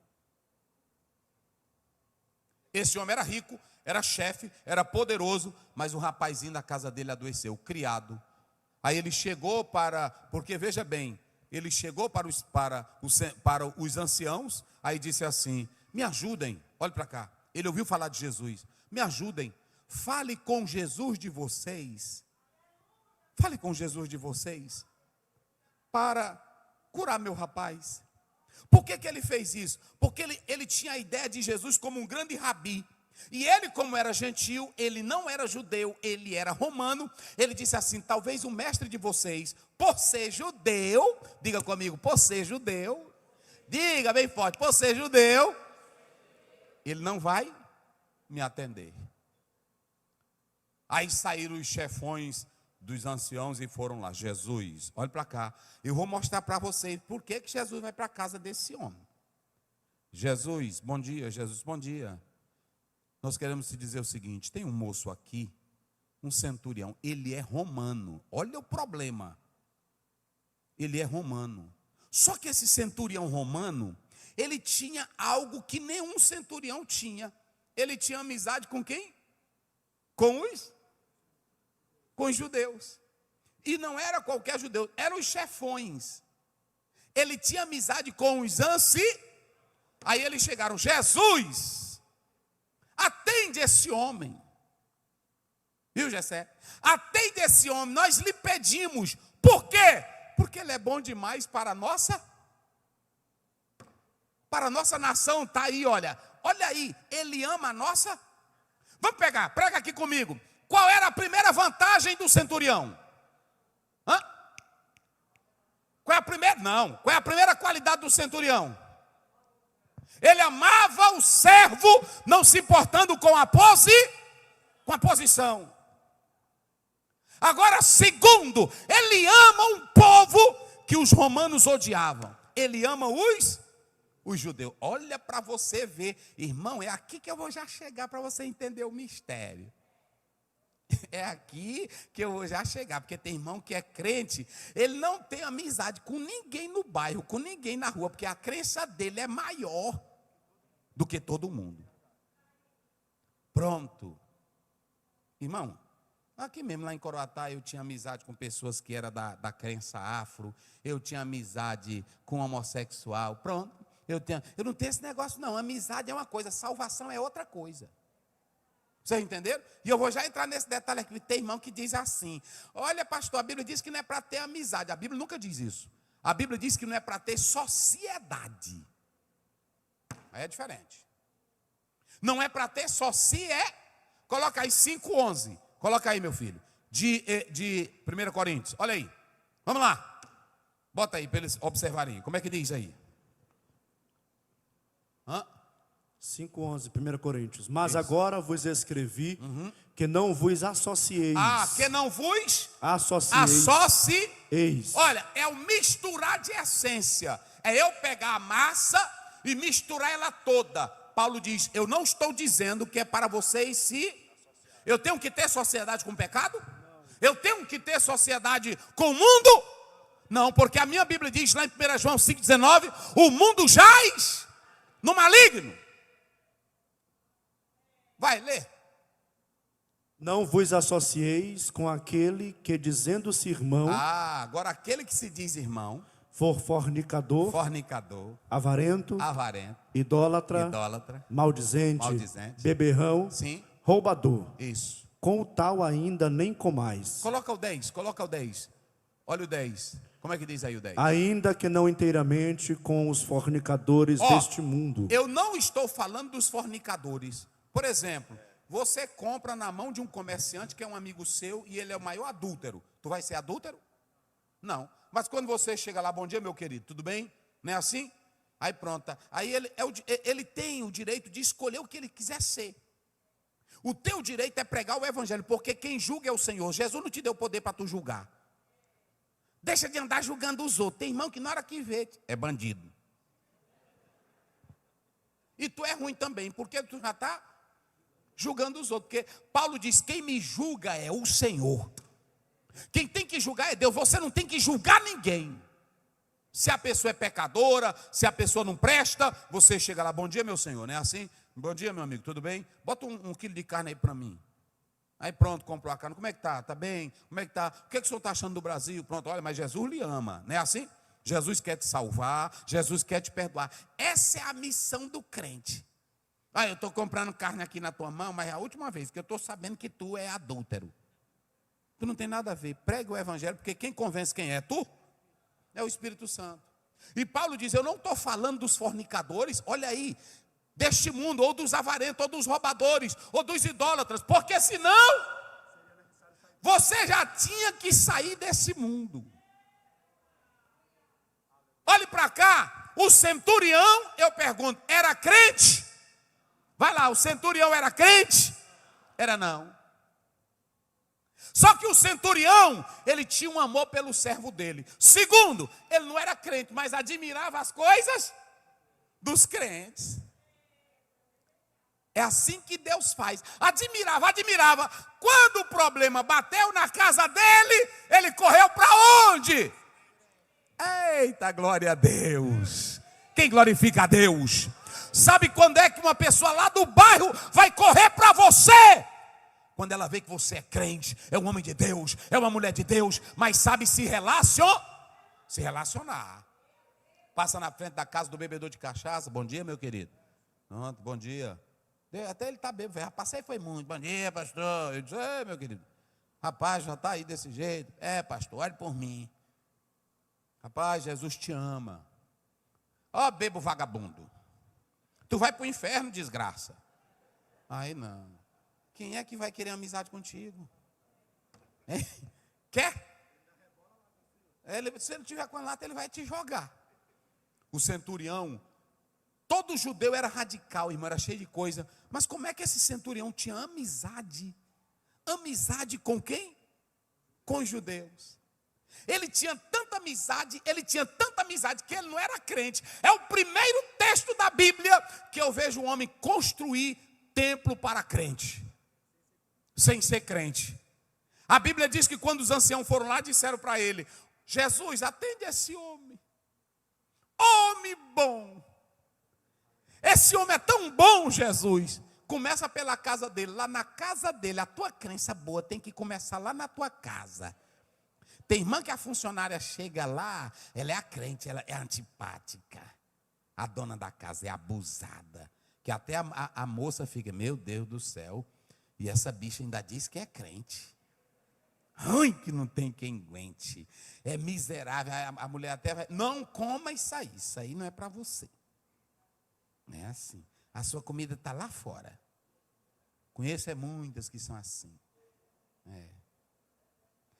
S1: Esse homem era rico, era chefe, era poderoso, mas o rapazinho da casa dele adoeceu, o criado. Aí ele chegou porque veja bem, ele chegou para os anciãos, aí disse assim: me ajudem, olhe para cá. Ele ouviu falar de Jesus, me ajudem, fale com Jesus de vocês, para curar meu rapaz. Por que ele fez isso? Porque ele tinha a ideia de Jesus como um grande rabi. E ele, como era gentil, ele não era judeu, ele era romano. Ele disse assim: talvez o mestre de vocês, por ser judeu, diga comigo, por ser judeu, diga bem forte, por ser judeu, ele não vai me atender. Aí saíram os chefões dos anciãos e foram lá: Jesus, olhe para cá, eu vou mostrar para vocês por que Jesus vai para a casa desse homem. Jesus, bom dia. Jesus, bom dia. Nós queremos te dizer o seguinte: tem um moço aqui, um centurião, ele é romano. Olha o problema. Ele é romano. Só que esse centurião romano, ele tinha algo que nenhum centurião tinha. Ele tinha amizade com quem? Com os judeus. E não era qualquer judeu, eram os chefões. Ele tinha amizade com os anciãos. Aí eles chegaram: Jesus, atende esse homem. Viu, Jessé? Atende esse homem, nós lhe pedimos. Por quê? Porque ele é bom demais para a nossa nação. Está aí, olha aí, ele ama a nossa. Vamos pegar, prega aqui comigo. Qual era a primeira vantagem do centurião? Qual é a primeira? Não, qual é a primeira qualidade do centurião? Ele amava o servo, não se importando com a posição. Agora, segundo, ele ama um povo que os romanos odiavam. Ele ama os judeus. Olha para você ver, irmão, é aqui que eu vou já chegar para você entender o mistério. É aqui que eu vou já chegar, porque tem irmão que é crente, ele não tem amizade com ninguém no bairro, com ninguém na rua, porque a crença dele é maior do que todo mundo. Pronto. Irmão, aqui mesmo lá em Coroatá eu tinha amizade com pessoas que eram da crença afro, eu tinha amizade com homossexual, pronto. Eu não tenho esse negócio não, amizade é uma coisa, salvação é outra coisa. Vocês entenderam? E eu vou já entrar nesse detalhe aqui. Tem irmão que diz assim: olha, pastor, a Bíblia diz que não é para ter amizade. A Bíblia nunca diz isso. A Bíblia diz que não é para ter sociedade. Aí é diferente. Não é para ter Coloca aí 5:11. Coloca aí, meu filho. De 1 Coríntios. Olha aí. Vamos lá. Bota aí para eles observarem. Como é que diz aí?
S3: 5:11, 1 Coríntios. Mas isso. Agora vos escrevi que não vos associeis.
S1: Que não vos
S3: associeis.
S1: Olha, é o misturar de essência. É eu pegar a massa e misturar ela toda. Paulo diz: eu não estou dizendo que é para vocês eu tenho que ter sociedade com o pecado? Eu tenho que ter sociedade com o mundo? Não, porque a minha Bíblia diz lá em 1 João 5,19: o mundo jaz no maligno. Vai, lê.
S3: Não vos associeis com aquele que, dizendo-se irmão,
S1: agora aquele que se diz irmão,
S3: for fornicador, avarento, idólatra, maldizente, beberrão,
S1: sim,
S3: roubador.
S1: Isso.
S3: Com o tal ainda nem comais.
S1: Coloca o 10. Olha o 10. Como é que diz aí o 10?
S3: Ainda que não inteiramente com os fornicadores deste mundo.
S1: Eu não estou falando dos fornicadores. Por exemplo, você compra na mão de um comerciante que é um amigo seu e ele é o maior adúltero. Tu vai ser adúltero? Não. Mas quando você chega lá: bom dia, meu querido, tudo bem? Não é assim? Aí pronto. Aí ele tem o direito de escolher o que ele quiser ser. O teu direito é pregar o evangelho, porque quem julga é o Senhor. Jesus não te deu poder para tu julgar. Deixa de andar julgando os outros. Tem irmão que na hora que vê é bandido. E tu é ruim também, porque tu já está julgando os outros. Porque Paulo diz: quem me julga é o Senhor. Quem tem que julgar é Deus. Você não tem que julgar ninguém. Se a pessoa é pecadora, se a pessoa não presta, você chega lá: bom dia, meu senhor, não é assim? Bom dia, meu amigo, tudo bem? Bota um quilo de carne aí para mim. Aí pronto, comprou a carne. Como é que está? Está bem? Como é que está? O que, é que o senhor está achando do Brasil? Pronto, olha, mas Jesus lhe ama. Não é assim? Jesus quer te salvar, Jesus quer te perdoar. Essa é a missão do crente. Eu estou comprando carne aqui na tua mão, mas é a última vez que eu estou sabendo que tu é adúltero. Tu não tem nada a ver. Prega o evangelho, porque quem convence quem é tu? É o Espírito Santo. E Paulo diz, eu não estou falando dos fornicadores, olha aí, deste mundo, ou dos avarentos, ou dos roubadores, ou dos idólatras, porque senão, você já tinha que sair desse mundo. Olhe para cá, o centurião, eu pergunto, era crente? Vai lá, o centurião era crente? Era não. Só que o centurião, ele tinha um amor pelo servo dele. Segundo, ele não era crente, mas admirava as coisas dos crentes. É assim que Deus faz. Admirava. Quando o problema bateu na casa dele, ele correu para onde? Eita, glória a Deus. Quem glorifica a Deus? Sabe quando é que uma pessoa lá do bairro vai correr para você? Quando ela vê que você é crente, é um homem de Deus, é uma mulher de Deus, mas sabe se relacionar. Passa na frente da casa do bebedor de cachaça. Bom dia, meu querido. Pronto, bom dia. Até ele está bêbado. Já passei, foi muito. Bom dia, pastor. Eu disse, meu querido. Rapaz, já está aí desse jeito. Pastor, olhe por mim. Rapaz, Jesus te ama. Bebo vagabundo. Tu vai para o inferno, desgraça. Aí não. Quem é que vai querer amizade contigo? Quer? Se ele tiver com a lata, ele vai te jogar. O centurião, todo judeu era radical, irmão, era cheio de coisa. Mas como é que esse centurião tinha amizade? Amizade com quem? Com os judeus. Ele tinha tanta amizade que ele não era crente. É o primeiro texto da Bíblia que eu vejo um homem construir templo para crente, sem ser crente. A Bíblia diz que quando os anciãos foram lá, disseram para ele, Jesus, atende esse homem. Homem bom. Esse homem é tão bom, Jesus. Começa pela casa dele. Lá na casa dele, a tua crença boa tem que começar lá na tua casa. Tem irmã que a funcionária chega lá, ela é a crente, ela é antipática. A dona da casa é abusada. Que até a moça fica, meu Deus do céu. E essa bicha ainda diz que é crente. Ai, que não tem quem aguente. É miserável. A mulher até vai, não coma isso aí não é para você. Não é assim. A sua comida está lá fora. Conheço muitas que são assim.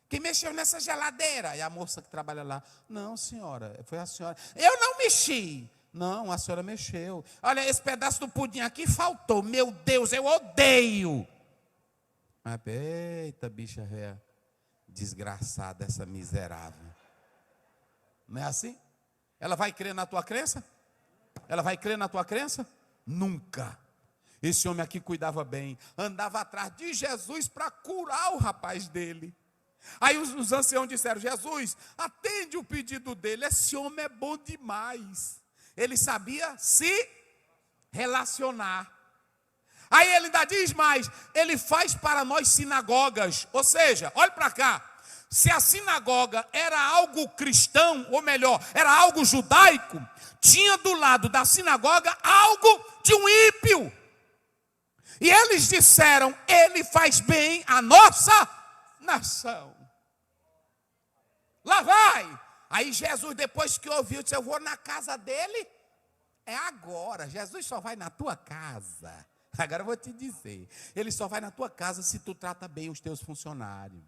S1: Quem mexeu nessa geladeira? É a moça que trabalha lá. Não, senhora, foi a senhora. Eu não mexi. Não, a senhora mexeu. Olha, esse pedaço do pudim aqui faltou. Meu Deus, eu odeio. Eita, bicha véia. Desgraçada, essa miserável. Não é assim? Ela vai crer na tua crença? Ela vai crer na tua crença? Nunca. Esse homem aqui cuidava bem. Andava atrás de Jesus para curar o rapaz dele. Aí os anciãos disseram, Jesus, atende o pedido dele. Esse homem é bom demais. Ele sabia se relacionar. Aí ele ainda diz mais, ele faz para nós sinagogas. Ou seja, olhe para cá. Se a sinagoga era algo cristão, ou melhor, era algo judaico, tinha do lado da sinagoga algo de um ímpio. E eles disseram, ele faz bem a nossa nação. Lá vai. Aí Jesus, depois que ouviu, disse, eu vou na casa dele. É agora. Jesus só vai na tua casa. Agora eu vou te dizer. Ele só vai na tua casa se tu trata bem os teus funcionários.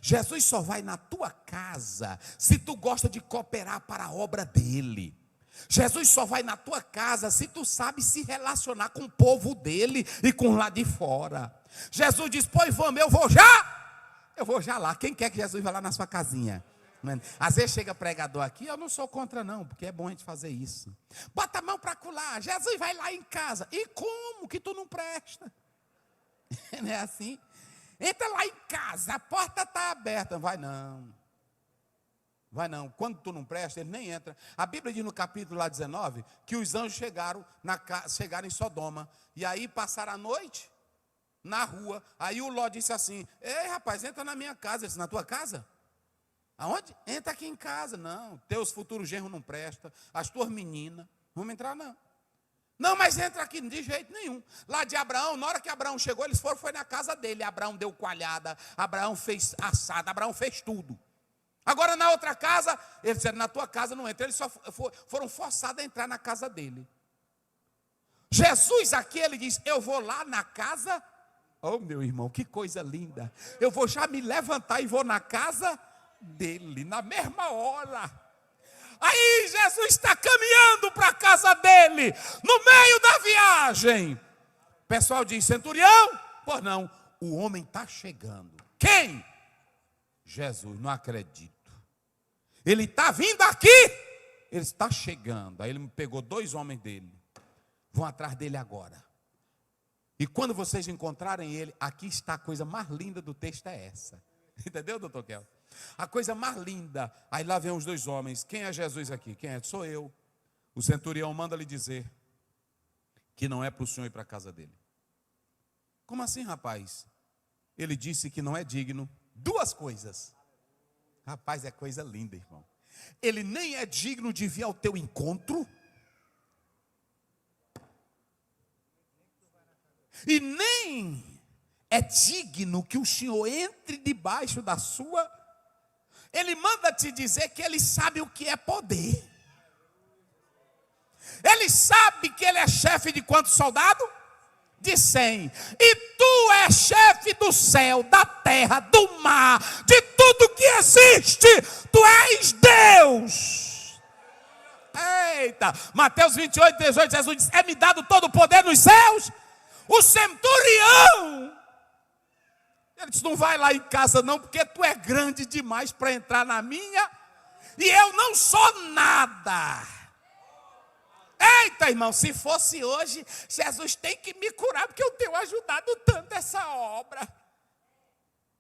S1: Jesus só vai na tua casa se tu gosta de cooperar para a obra dele. Jesus só vai na tua casa se tu sabe se relacionar com o povo dele e com lá de fora. Jesus diz, pois vamos, eu vou já lá. Quem quer que Jesus vá lá na sua casinha? Às vezes chega pregador aqui, eu não sou contra não, porque é bom a gente fazer isso. Bota a mão para colar, Jesus vai lá em casa. E como que tu não presta? Não é assim? Entra lá em casa, a porta está aberta. Vai não. Quando tu não presta, ele nem entra. A Bíblia diz no capítulo lá 19, que os anjos chegaram em Sodoma. E aí passaram a noite na rua. Aí o Ló disse assim: ei, rapaz, entra na minha casa. Ele disse: na tua casa? Aonde? Entra aqui em casa. Não, teus futuros genros não prestam, as tuas meninas, não vamos entrar não. Não, mas entra aqui, de jeito nenhum. Lá de Abraão, na hora que Abraão chegou, eles foram, foi na casa dele. Abraão deu coalhada, Abraão fez assada, Abraão fez tudo. Agora na outra casa, eles disseram: na tua casa não entra. Eles só foram forçados a entrar na casa dele. Jesus aqui, ele diz: eu vou lá na casa. Oh, meu irmão, que coisa linda. Eu vou já me levantar e vou na casa dele, na mesma hora. Aí Jesus está caminhando para a casa dele, no meio da viagem. O pessoal diz: centurião? Pois não, o homem está chegando. Quem? Jesus, não acredito. Ele está vindo aqui, ele está chegando. Aí ele me pegou 2 homens dele, vão atrás dele agora. E quando vocês encontrarem ele, aqui está a coisa mais linda do texto, é essa. Entendeu, doutor Kel? A coisa mais linda. Aí lá vem os 2 homens. Quem é Jesus aqui? Quem é? Sou eu. O centurião manda lhe dizer que não é para o senhor ir para a casa dele. Como assim, rapaz? Ele disse que não é digno. 2 coisas. Rapaz, é coisa linda, irmão. Ele nem é digno de vir ao teu encontro. E nem é digno que o senhor entre debaixo da sua. Ele manda te dizer que ele sabe o que é poder. Ele sabe que ele é chefe de quantos soldados? De 100. E tu és chefe do céu, da terra, do mar, de tudo que existe. Tu és Deus. Eita, Mateus 28, 18, Jesus diz: é-me dado todo o poder nos céus. O centurião, ele disse: não vai lá em casa não, porque tu é grande demais para entrar na minha, e eu não sou nada. Eita, irmão, se fosse hoje, Jesus tem que me curar, porque eu tenho ajudado tanto essa obra.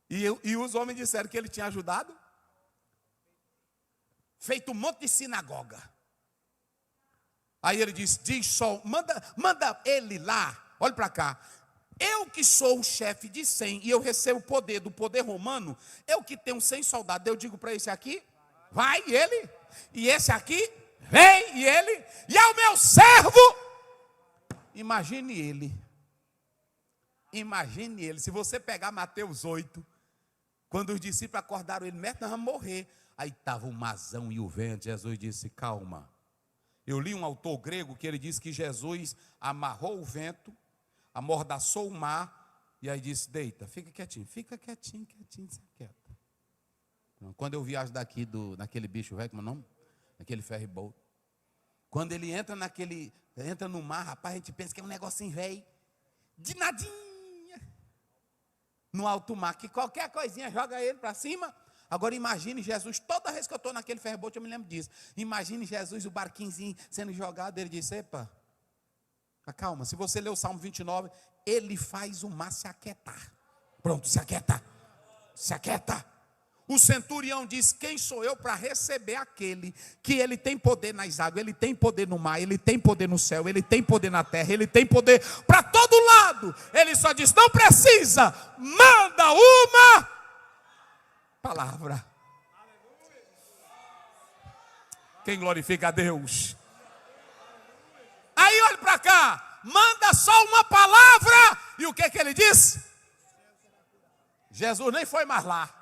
S1: E os homens disseram que ele tinha ajudado, feito um monte de sinagoga. Aí ele disse: diz só, manda ele lá, olha para cá. Eu que sou o chefe de 100 e eu recebo o poder do poder romano, eu que tenho 100 soldados, eu digo para esse aqui: vai, e ele, e esse aqui, vem, e ele, e ao meu servo. Imagine ele, se você pegar Mateus 8, quando os discípulos acordaram ele: mestre, nós vamos morrer. Aí estava o mazão e o vento. Jesus disse: calma. Eu li um autor grego que ele disse que Jesus amarrou o vento, amordaçou o mar, e aí disse: deita, fica quietinho, se aquieta. Quando eu viajo daqui naquele bicho velho, como é o nome? Naquele ferry boat. Quando ele entra no mar, rapaz, a gente pensa que é um negocinho velho, de nadinha, no alto mar, que qualquer coisinha joga ele para cima. Agora imagine Jesus, toda vez que eu estou naquele ferry boat, eu me lembro disso. Imagine Jesus, o barquinhozinho sendo jogado, ele disse: epa, calma. Se você ler o Salmo 29, ele faz o mar se aquietar. Pronto, se aquieta. O centurião diz: quem sou eu para receber aquele que ele tem poder nas águas, ele tem poder no mar, ele tem poder no céu, ele tem poder na terra, ele tem poder para todo lado. Ele só diz: não precisa, manda uma palavra. Quem glorifica a Deus? Aí olha para cá, manda só uma palavra. E o que ele disse? Jesus nem foi mais lá.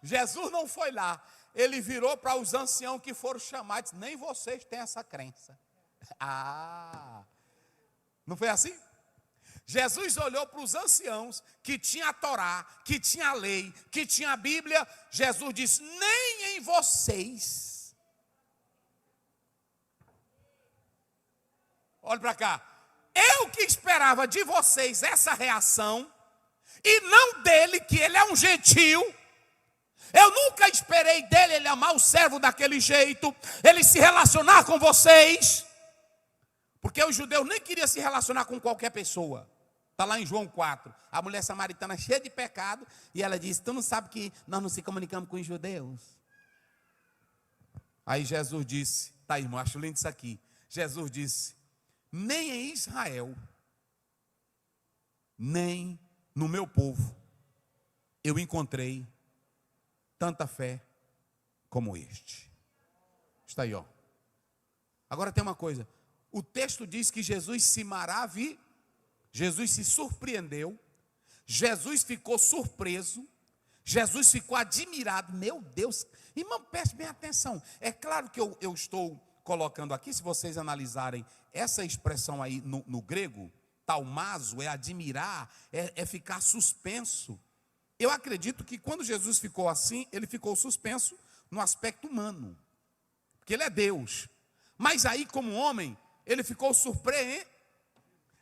S1: Jesus não foi lá. Ele virou para os anciãos que foram chamados: nem vocês têm essa crença. Não foi assim? Jesus olhou para os anciãos que tinha a Torá, que tinha a lei, que tinha a Bíblia. Jesus disse: nem em vocês. Olha para cá. Eu que esperava de vocês essa reação, e não dele, que ele é um gentil. Eu nunca esperei dele ele amar o servo daquele jeito, ele se relacionar com vocês, porque o judeu nem queria se relacionar com qualquer pessoa. Está lá em João 4, a mulher samaritana cheia de pecado, e ela disse: tu não sabe que nós não se comunicamos com os judeus? Aí Jesus disse, tá, irmão, acho lindo isso aqui. Jesus disse: nem em Israel nem no meu povo eu encontrei tanta fé como este. Está aí, ó. Agora tem uma coisa. O texto diz que Jesus se maravilhou, Jesus se surpreendeu, Jesus ficou surpreso, Jesus ficou admirado. Meu Deus, irmão, preste bem atenção. É claro que eu estou colocando aqui, se vocês analisarem essa expressão aí no grego, taumazo, é admirar, é ficar suspenso. Eu acredito que quando Jesus ficou assim, ele ficou suspenso no aspecto humano, porque ele é Deus. Mas aí, como homem, ele ficou surpreendido.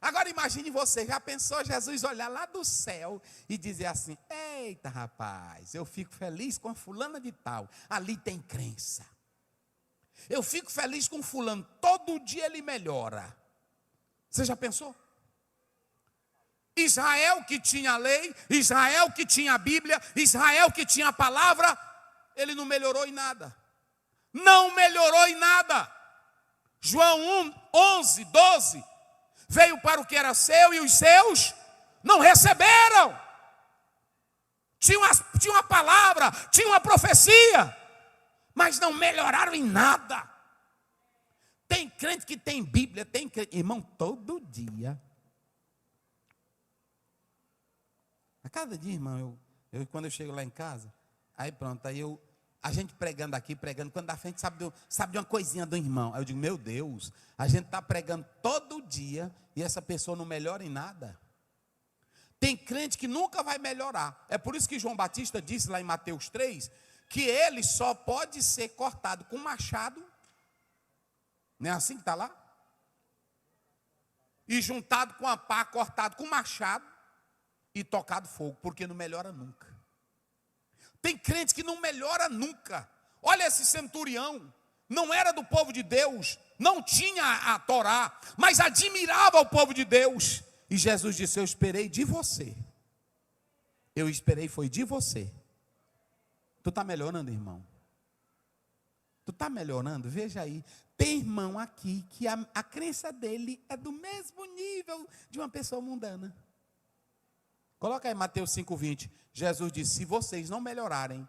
S1: Agora imagine você, já pensou Jesus olhar lá do céu e dizer assim: eita rapaz, eu fico feliz com a fulana de tal, ali tem crença. Eu fico feliz com fulano, todo dia ele melhora. Você já pensou? Israel que tinha a lei, Israel que tinha a Bíblia, Israel que tinha a palavra, ele não melhorou em nada. Não melhorou em nada. João 11, 12, veio para o que era seu e os seus não receberam. Tinha uma palavra, tinha uma profecia, mas não melhoraram em nada. Tem crente que tem Bíblia, tem crente, irmão, todo dia. A cada dia, irmão, quando eu chego lá em casa, aí pronto, a gente pregando aqui, quando da frente sabe de uma coisinha do irmão. Aí eu digo, meu Deus, a gente está pregando todo dia e essa pessoa não melhora em nada. Tem crente que nunca vai melhorar. É por isso que João Batista disse lá em Mateus 3, que ele só pode ser cortado com machado, não é assim que está lá? E juntado com a pá, cortado com machado e tocado fogo, porque não melhora nunca. Tem crente que não melhora nunca. Olha esse centurião, não era do povo de Deus, não tinha a Torá, mas admirava o povo de Deus. E Jesus disse, eu esperei de você. Eu esperei foi de você. Tu está melhorando, irmão? Tu está melhorando? Veja aí. Tem irmão aqui que a crença dele é do mesmo nível de uma pessoa mundana. Coloca aí Mateus 5,20. Jesus disse, se vocês não melhorarem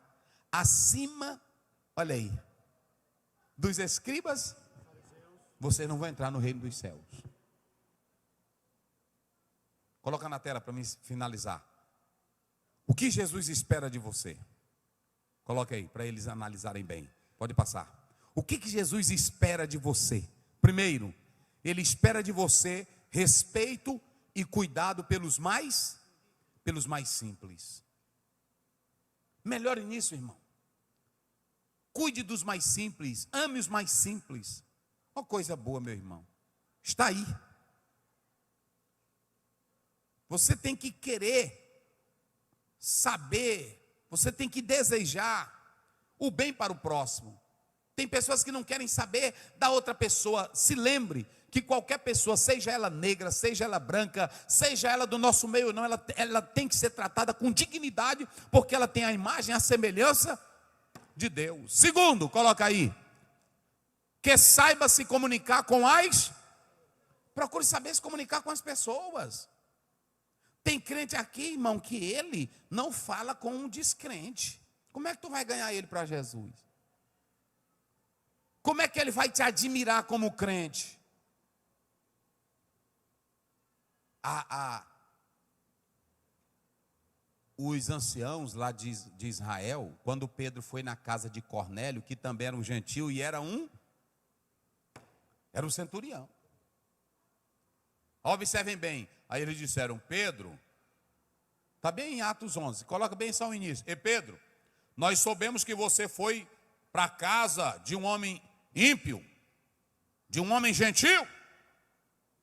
S1: acima, olha aí, dos escribas, vocês não vão entrar no reino dos céus. Coloca na tela para mim finalizar. O que Jesus espera de você? Coloca aí, para eles analisarem bem. Pode passar. O que Jesus espera de você? Primeiro, Ele espera de você respeito e cuidado pelos mais simples. Melhore nisso, irmão. Cuide dos mais simples, ame os mais simples. Uma coisa boa, meu irmão. Está aí. Você tem que querer, saber, você tem que desejar o bem para o próximo. Tem pessoas que não querem saber da outra pessoa. Se lembre que qualquer pessoa, seja ela negra, seja ela branca, seja ela do nosso meio ou não, ela tem que ser tratada com dignidade, porque ela tem a imagem, a semelhança de Deus. Segundo, coloca aí, que saiba se comunicar com procure saber se comunicar com as pessoas. Tem crente aqui, irmão, que ele não fala com um descrente. Como é que tu vai ganhar ele para Jesus? Como é que ele vai te admirar como crente? Os anciãos lá de Israel, quando Pedro foi na casa de Cornélio, que também era um gentil e era um centurião. Observem bem, aí eles disseram, Pedro, está bem em Atos 11, coloca bem só o início. E Pedro, nós soubemos que você foi para a casa de um homem ímpio, de um homem gentil.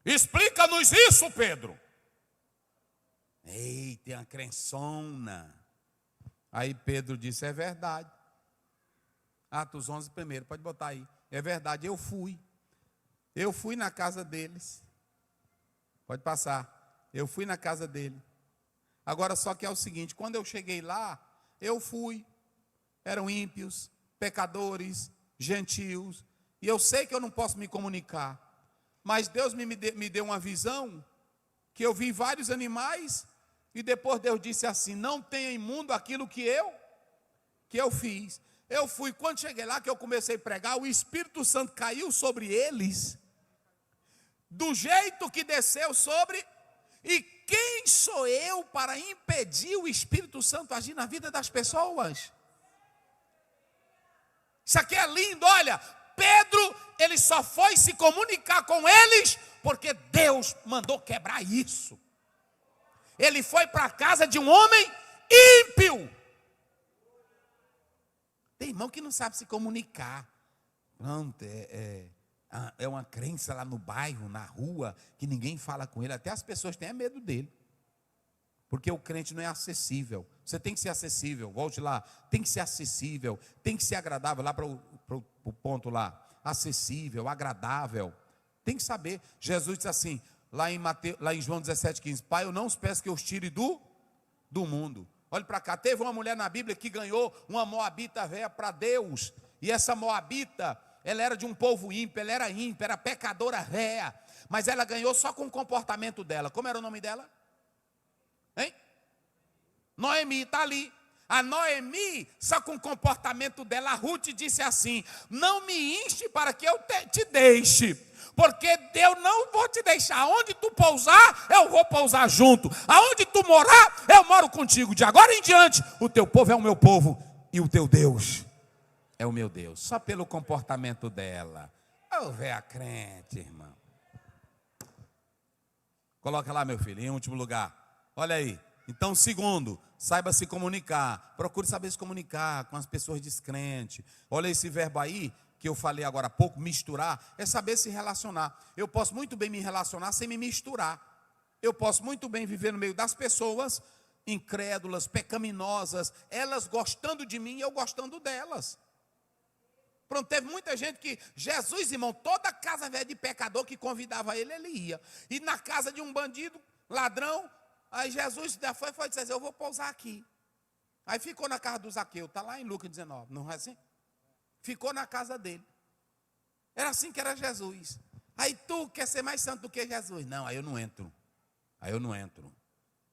S1: Explica-nos isso, Pedro. Ei, tem uma crençona. Aí Pedro disse, é verdade. Atos 11 primeiro, pode botar aí. É verdade, eu fui na casa deles. Pode passar. Eu fui na casa dele. Agora só que é o seguinte, quando eu cheguei lá, eram ímpios, pecadores, gentios, e eu sei que eu não posso me comunicar, mas Deus me deu uma visão que eu vi vários animais, e depois Deus disse assim: não tenha imundo aquilo que eu fiz. Eu fui, quando cheguei lá, que eu comecei a pregar, o Espírito Santo caiu sobre eles, do jeito que desceu sobre, e quem sou eu para impedir o Espírito Santo agir na vida das pessoas? Isso aqui é lindo, olha, Pedro, ele só foi se comunicar com eles, porque Deus mandou quebrar isso. Ele foi para a casa de um homem ímpio. Tem irmão que não sabe se comunicar. Pronto, é uma crença lá no bairro, na rua, que ninguém fala com ele. Até as pessoas têm medo dele. Porque o crente não é acessível. Você tem que ser acessível, volte lá. Tem que ser acessível, tem que ser agradável. Lá para o ponto lá. Acessível, agradável. Tem que saber. Jesus disse assim, lá em João 17,15. Pai, eu não os peço que eu os tire do mundo. Olha para cá, teve uma mulher na Bíblia que ganhou uma moabita velha para Deus. E essa moabita, ela era de um povo ímpio, ela era ímpia, era pecadora véia. Mas ela ganhou só com o comportamento dela. Como era o nome dela? Hein? Noemi, está ali. A Noemi, só com o comportamento dela, a Ruth disse assim: não me enche para que eu te deixe, porque eu não vou te deixar. Aonde tu pousar, eu vou pousar junto. Aonde tu morar, eu moro contigo. De agora em diante, o teu povo é o meu povo e o teu Deus é o meu Deus. Só pelo comportamento dela. Ô, véia crente, irmão. Coloca lá, meu filho, em último lugar. Olha aí. Então, segundo, saiba se comunicar. Procure saber se comunicar com as pessoas descrentes. Olha esse verbo aí, que eu falei agora há pouco, misturar, é saber se relacionar. Eu posso muito bem me relacionar sem me misturar. Eu posso muito bem viver no meio das pessoas incrédulas, pecaminosas, elas gostando de mim e eu gostando delas. Pronto, teve muita gente que, Jesus, irmão, toda casa velha de pecador que convidava ele, ele ia. E na casa de um bandido, ladrão, aí Jesus foi dizer, eu vou pousar aqui. Aí ficou na casa do Zaqueu, está lá em Lucas 19, não é assim? Ficou na casa dele. Era assim que era Jesus. Aí tu quer ser mais santo do que Jesus? Não, aí eu não entro. Aí eu não entro.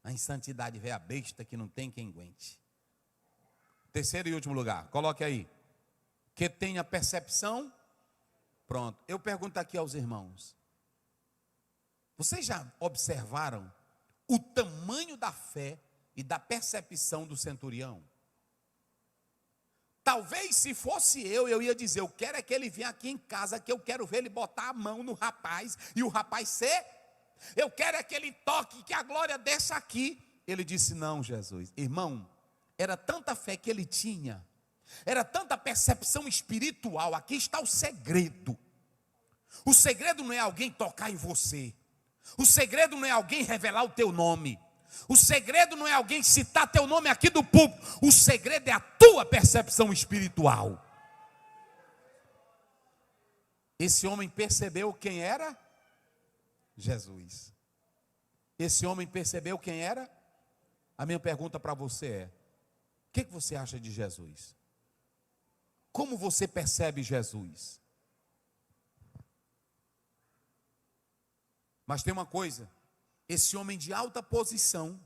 S1: A insantidade vê a besta que não tem quem aguente. Terceiro e último lugar, coloque aí. Que tenha percepção. Pronto, eu pergunto aqui aos irmãos. Vocês já observaram o tamanho da fé e da percepção do centurião? Talvez se fosse eu ia dizer, eu quero é que ele venha aqui em casa, que eu quero ver ele botar a mão no rapaz, e o rapaz ser, eu quero é que ele toque, que a glória desça aqui. Ele disse, não, Jesus. Irmão, era tanta fé que ele tinha, era tanta percepção espiritual, aqui está o segredo. O segredo não é alguém tocar em você, o segredo não é alguém revelar o teu nome, o segredo não é alguém citar teu nome aqui do púlpito, o segredo é a tua percepção espiritual. Esse homem percebeu quem era Jesus. Esse homem percebeu quem era? A minha pergunta para você é: o que você acha de Jesus? Como você percebe Jesus? Mas tem uma coisa, esse homem de alta posição,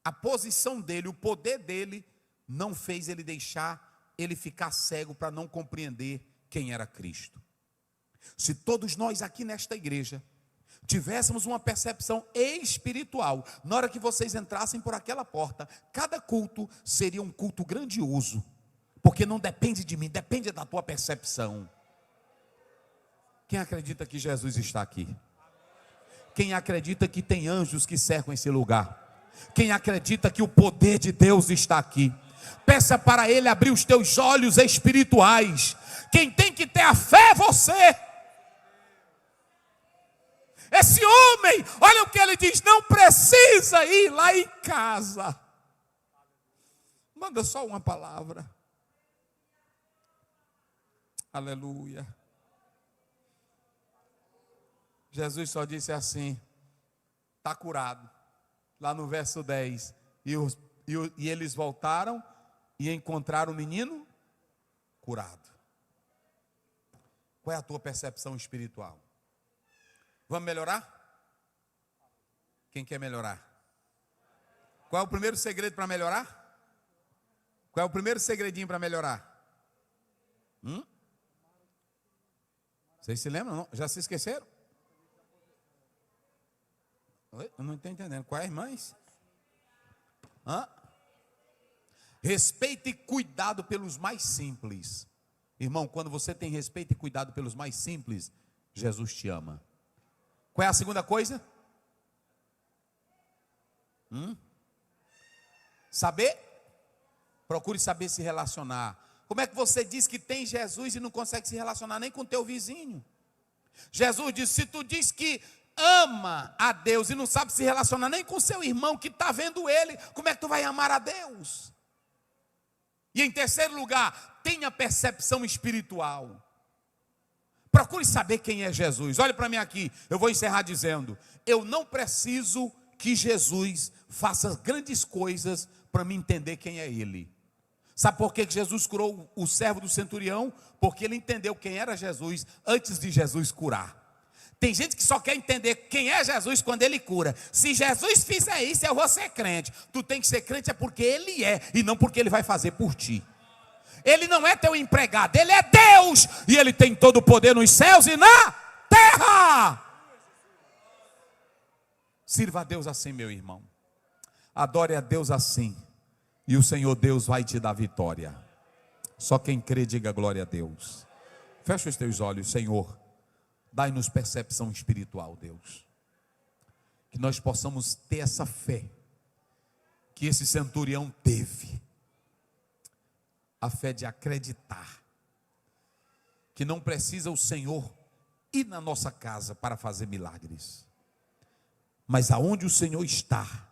S1: a posição dele, o poder dele, não fez ele deixar ele ficar cego para não compreender quem era Cristo. Se todos nós aqui nesta igreja tivéssemos uma percepção espiritual, na hora que vocês entrassem por aquela porta, cada culto seria um culto grandioso, porque não depende de mim, depende da tua percepção. Quem acredita que Jesus está aqui? Quem acredita que tem anjos que cercam esse lugar? Quem acredita que o poder de Deus está aqui? Peça para Ele abrir os teus olhos espirituais. Quem tem que ter a fé é você. Esse homem, olha o que ele diz, não precisa ir lá em casa. Manda só uma palavra. Aleluia. Jesus só disse assim, está curado. Lá no verso 10. E eles voltaram e encontraram o menino curado. Qual é a tua percepção espiritual? Vamos melhorar? Quem quer melhorar? Qual é o primeiro segredo para melhorar? Qual é o primeiro segredinho para melhorar? Vocês se lembram? Não? Já se esqueceram? Oi? Eu não estou entendendo. Qual é, irmãs? Respeito e cuidado pelos mais simples. Irmão, quando você tem respeito e cuidado pelos mais simples, Jesus te ama. Qual é a segunda coisa? Saber? Procure saber se relacionar. Como é que você diz que tem Jesus e não consegue se relacionar nem com o teu vizinho? Jesus disse, se tu diz que ama a Deus e não sabe se relacionar nem com o seu irmão que está vendo ele, como é que tu vai amar a Deus? E em terceiro lugar, tenha percepção espiritual. Procure saber quem é Jesus. Olhe para mim aqui, eu vou encerrar dizendo, eu não preciso que Jesus faça grandes coisas para me entender quem é Ele. Sabe por que Jesus curou o servo do centurião? Porque ele entendeu quem era Jesus antes de Jesus curar. Tem gente que só quer entender quem é Jesus quando ele cura. Se Jesus fizer isso, eu vou ser crente. Tu tem que ser crente é porque ele é e não porque ele vai fazer por ti. Ele não é teu empregado, ele é Deus. E ele tem todo o poder nos céus e na terra. Sirva a Deus assim, meu irmão. Adore a Deus assim. E o Senhor Deus vai te dar vitória. Só quem crê, diga glória a Deus. Fecha os teus olhos, Senhor. Dai-nos percepção espiritual, Deus. Que nós possamos ter essa fé que esse centurião teve. A fé de acreditar que não precisa o Senhor ir na nossa casa para fazer milagres. Mas aonde o Senhor está,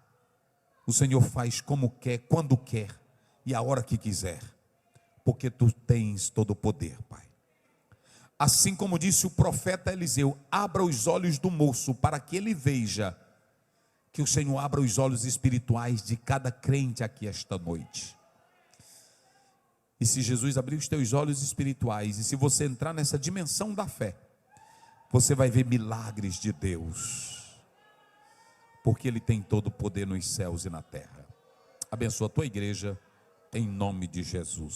S1: o Senhor faz como quer, quando quer e a hora que quiser. Porque tu tens todo o poder, Pai. Assim como disse o profeta Eliseu, abra os olhos do moço para que ele veja. Que o Senhor abra os olhos espirituais de cada crente aqui esta noite. E se Jesus abrir os teus olhos espirituais, e se você entrar nessa dimensão da fé, você vai ver milagres de Deus. Porque Ele tem todo o poder nos céus e na terra. Abençoa a tua igreja, em nome de Jesus.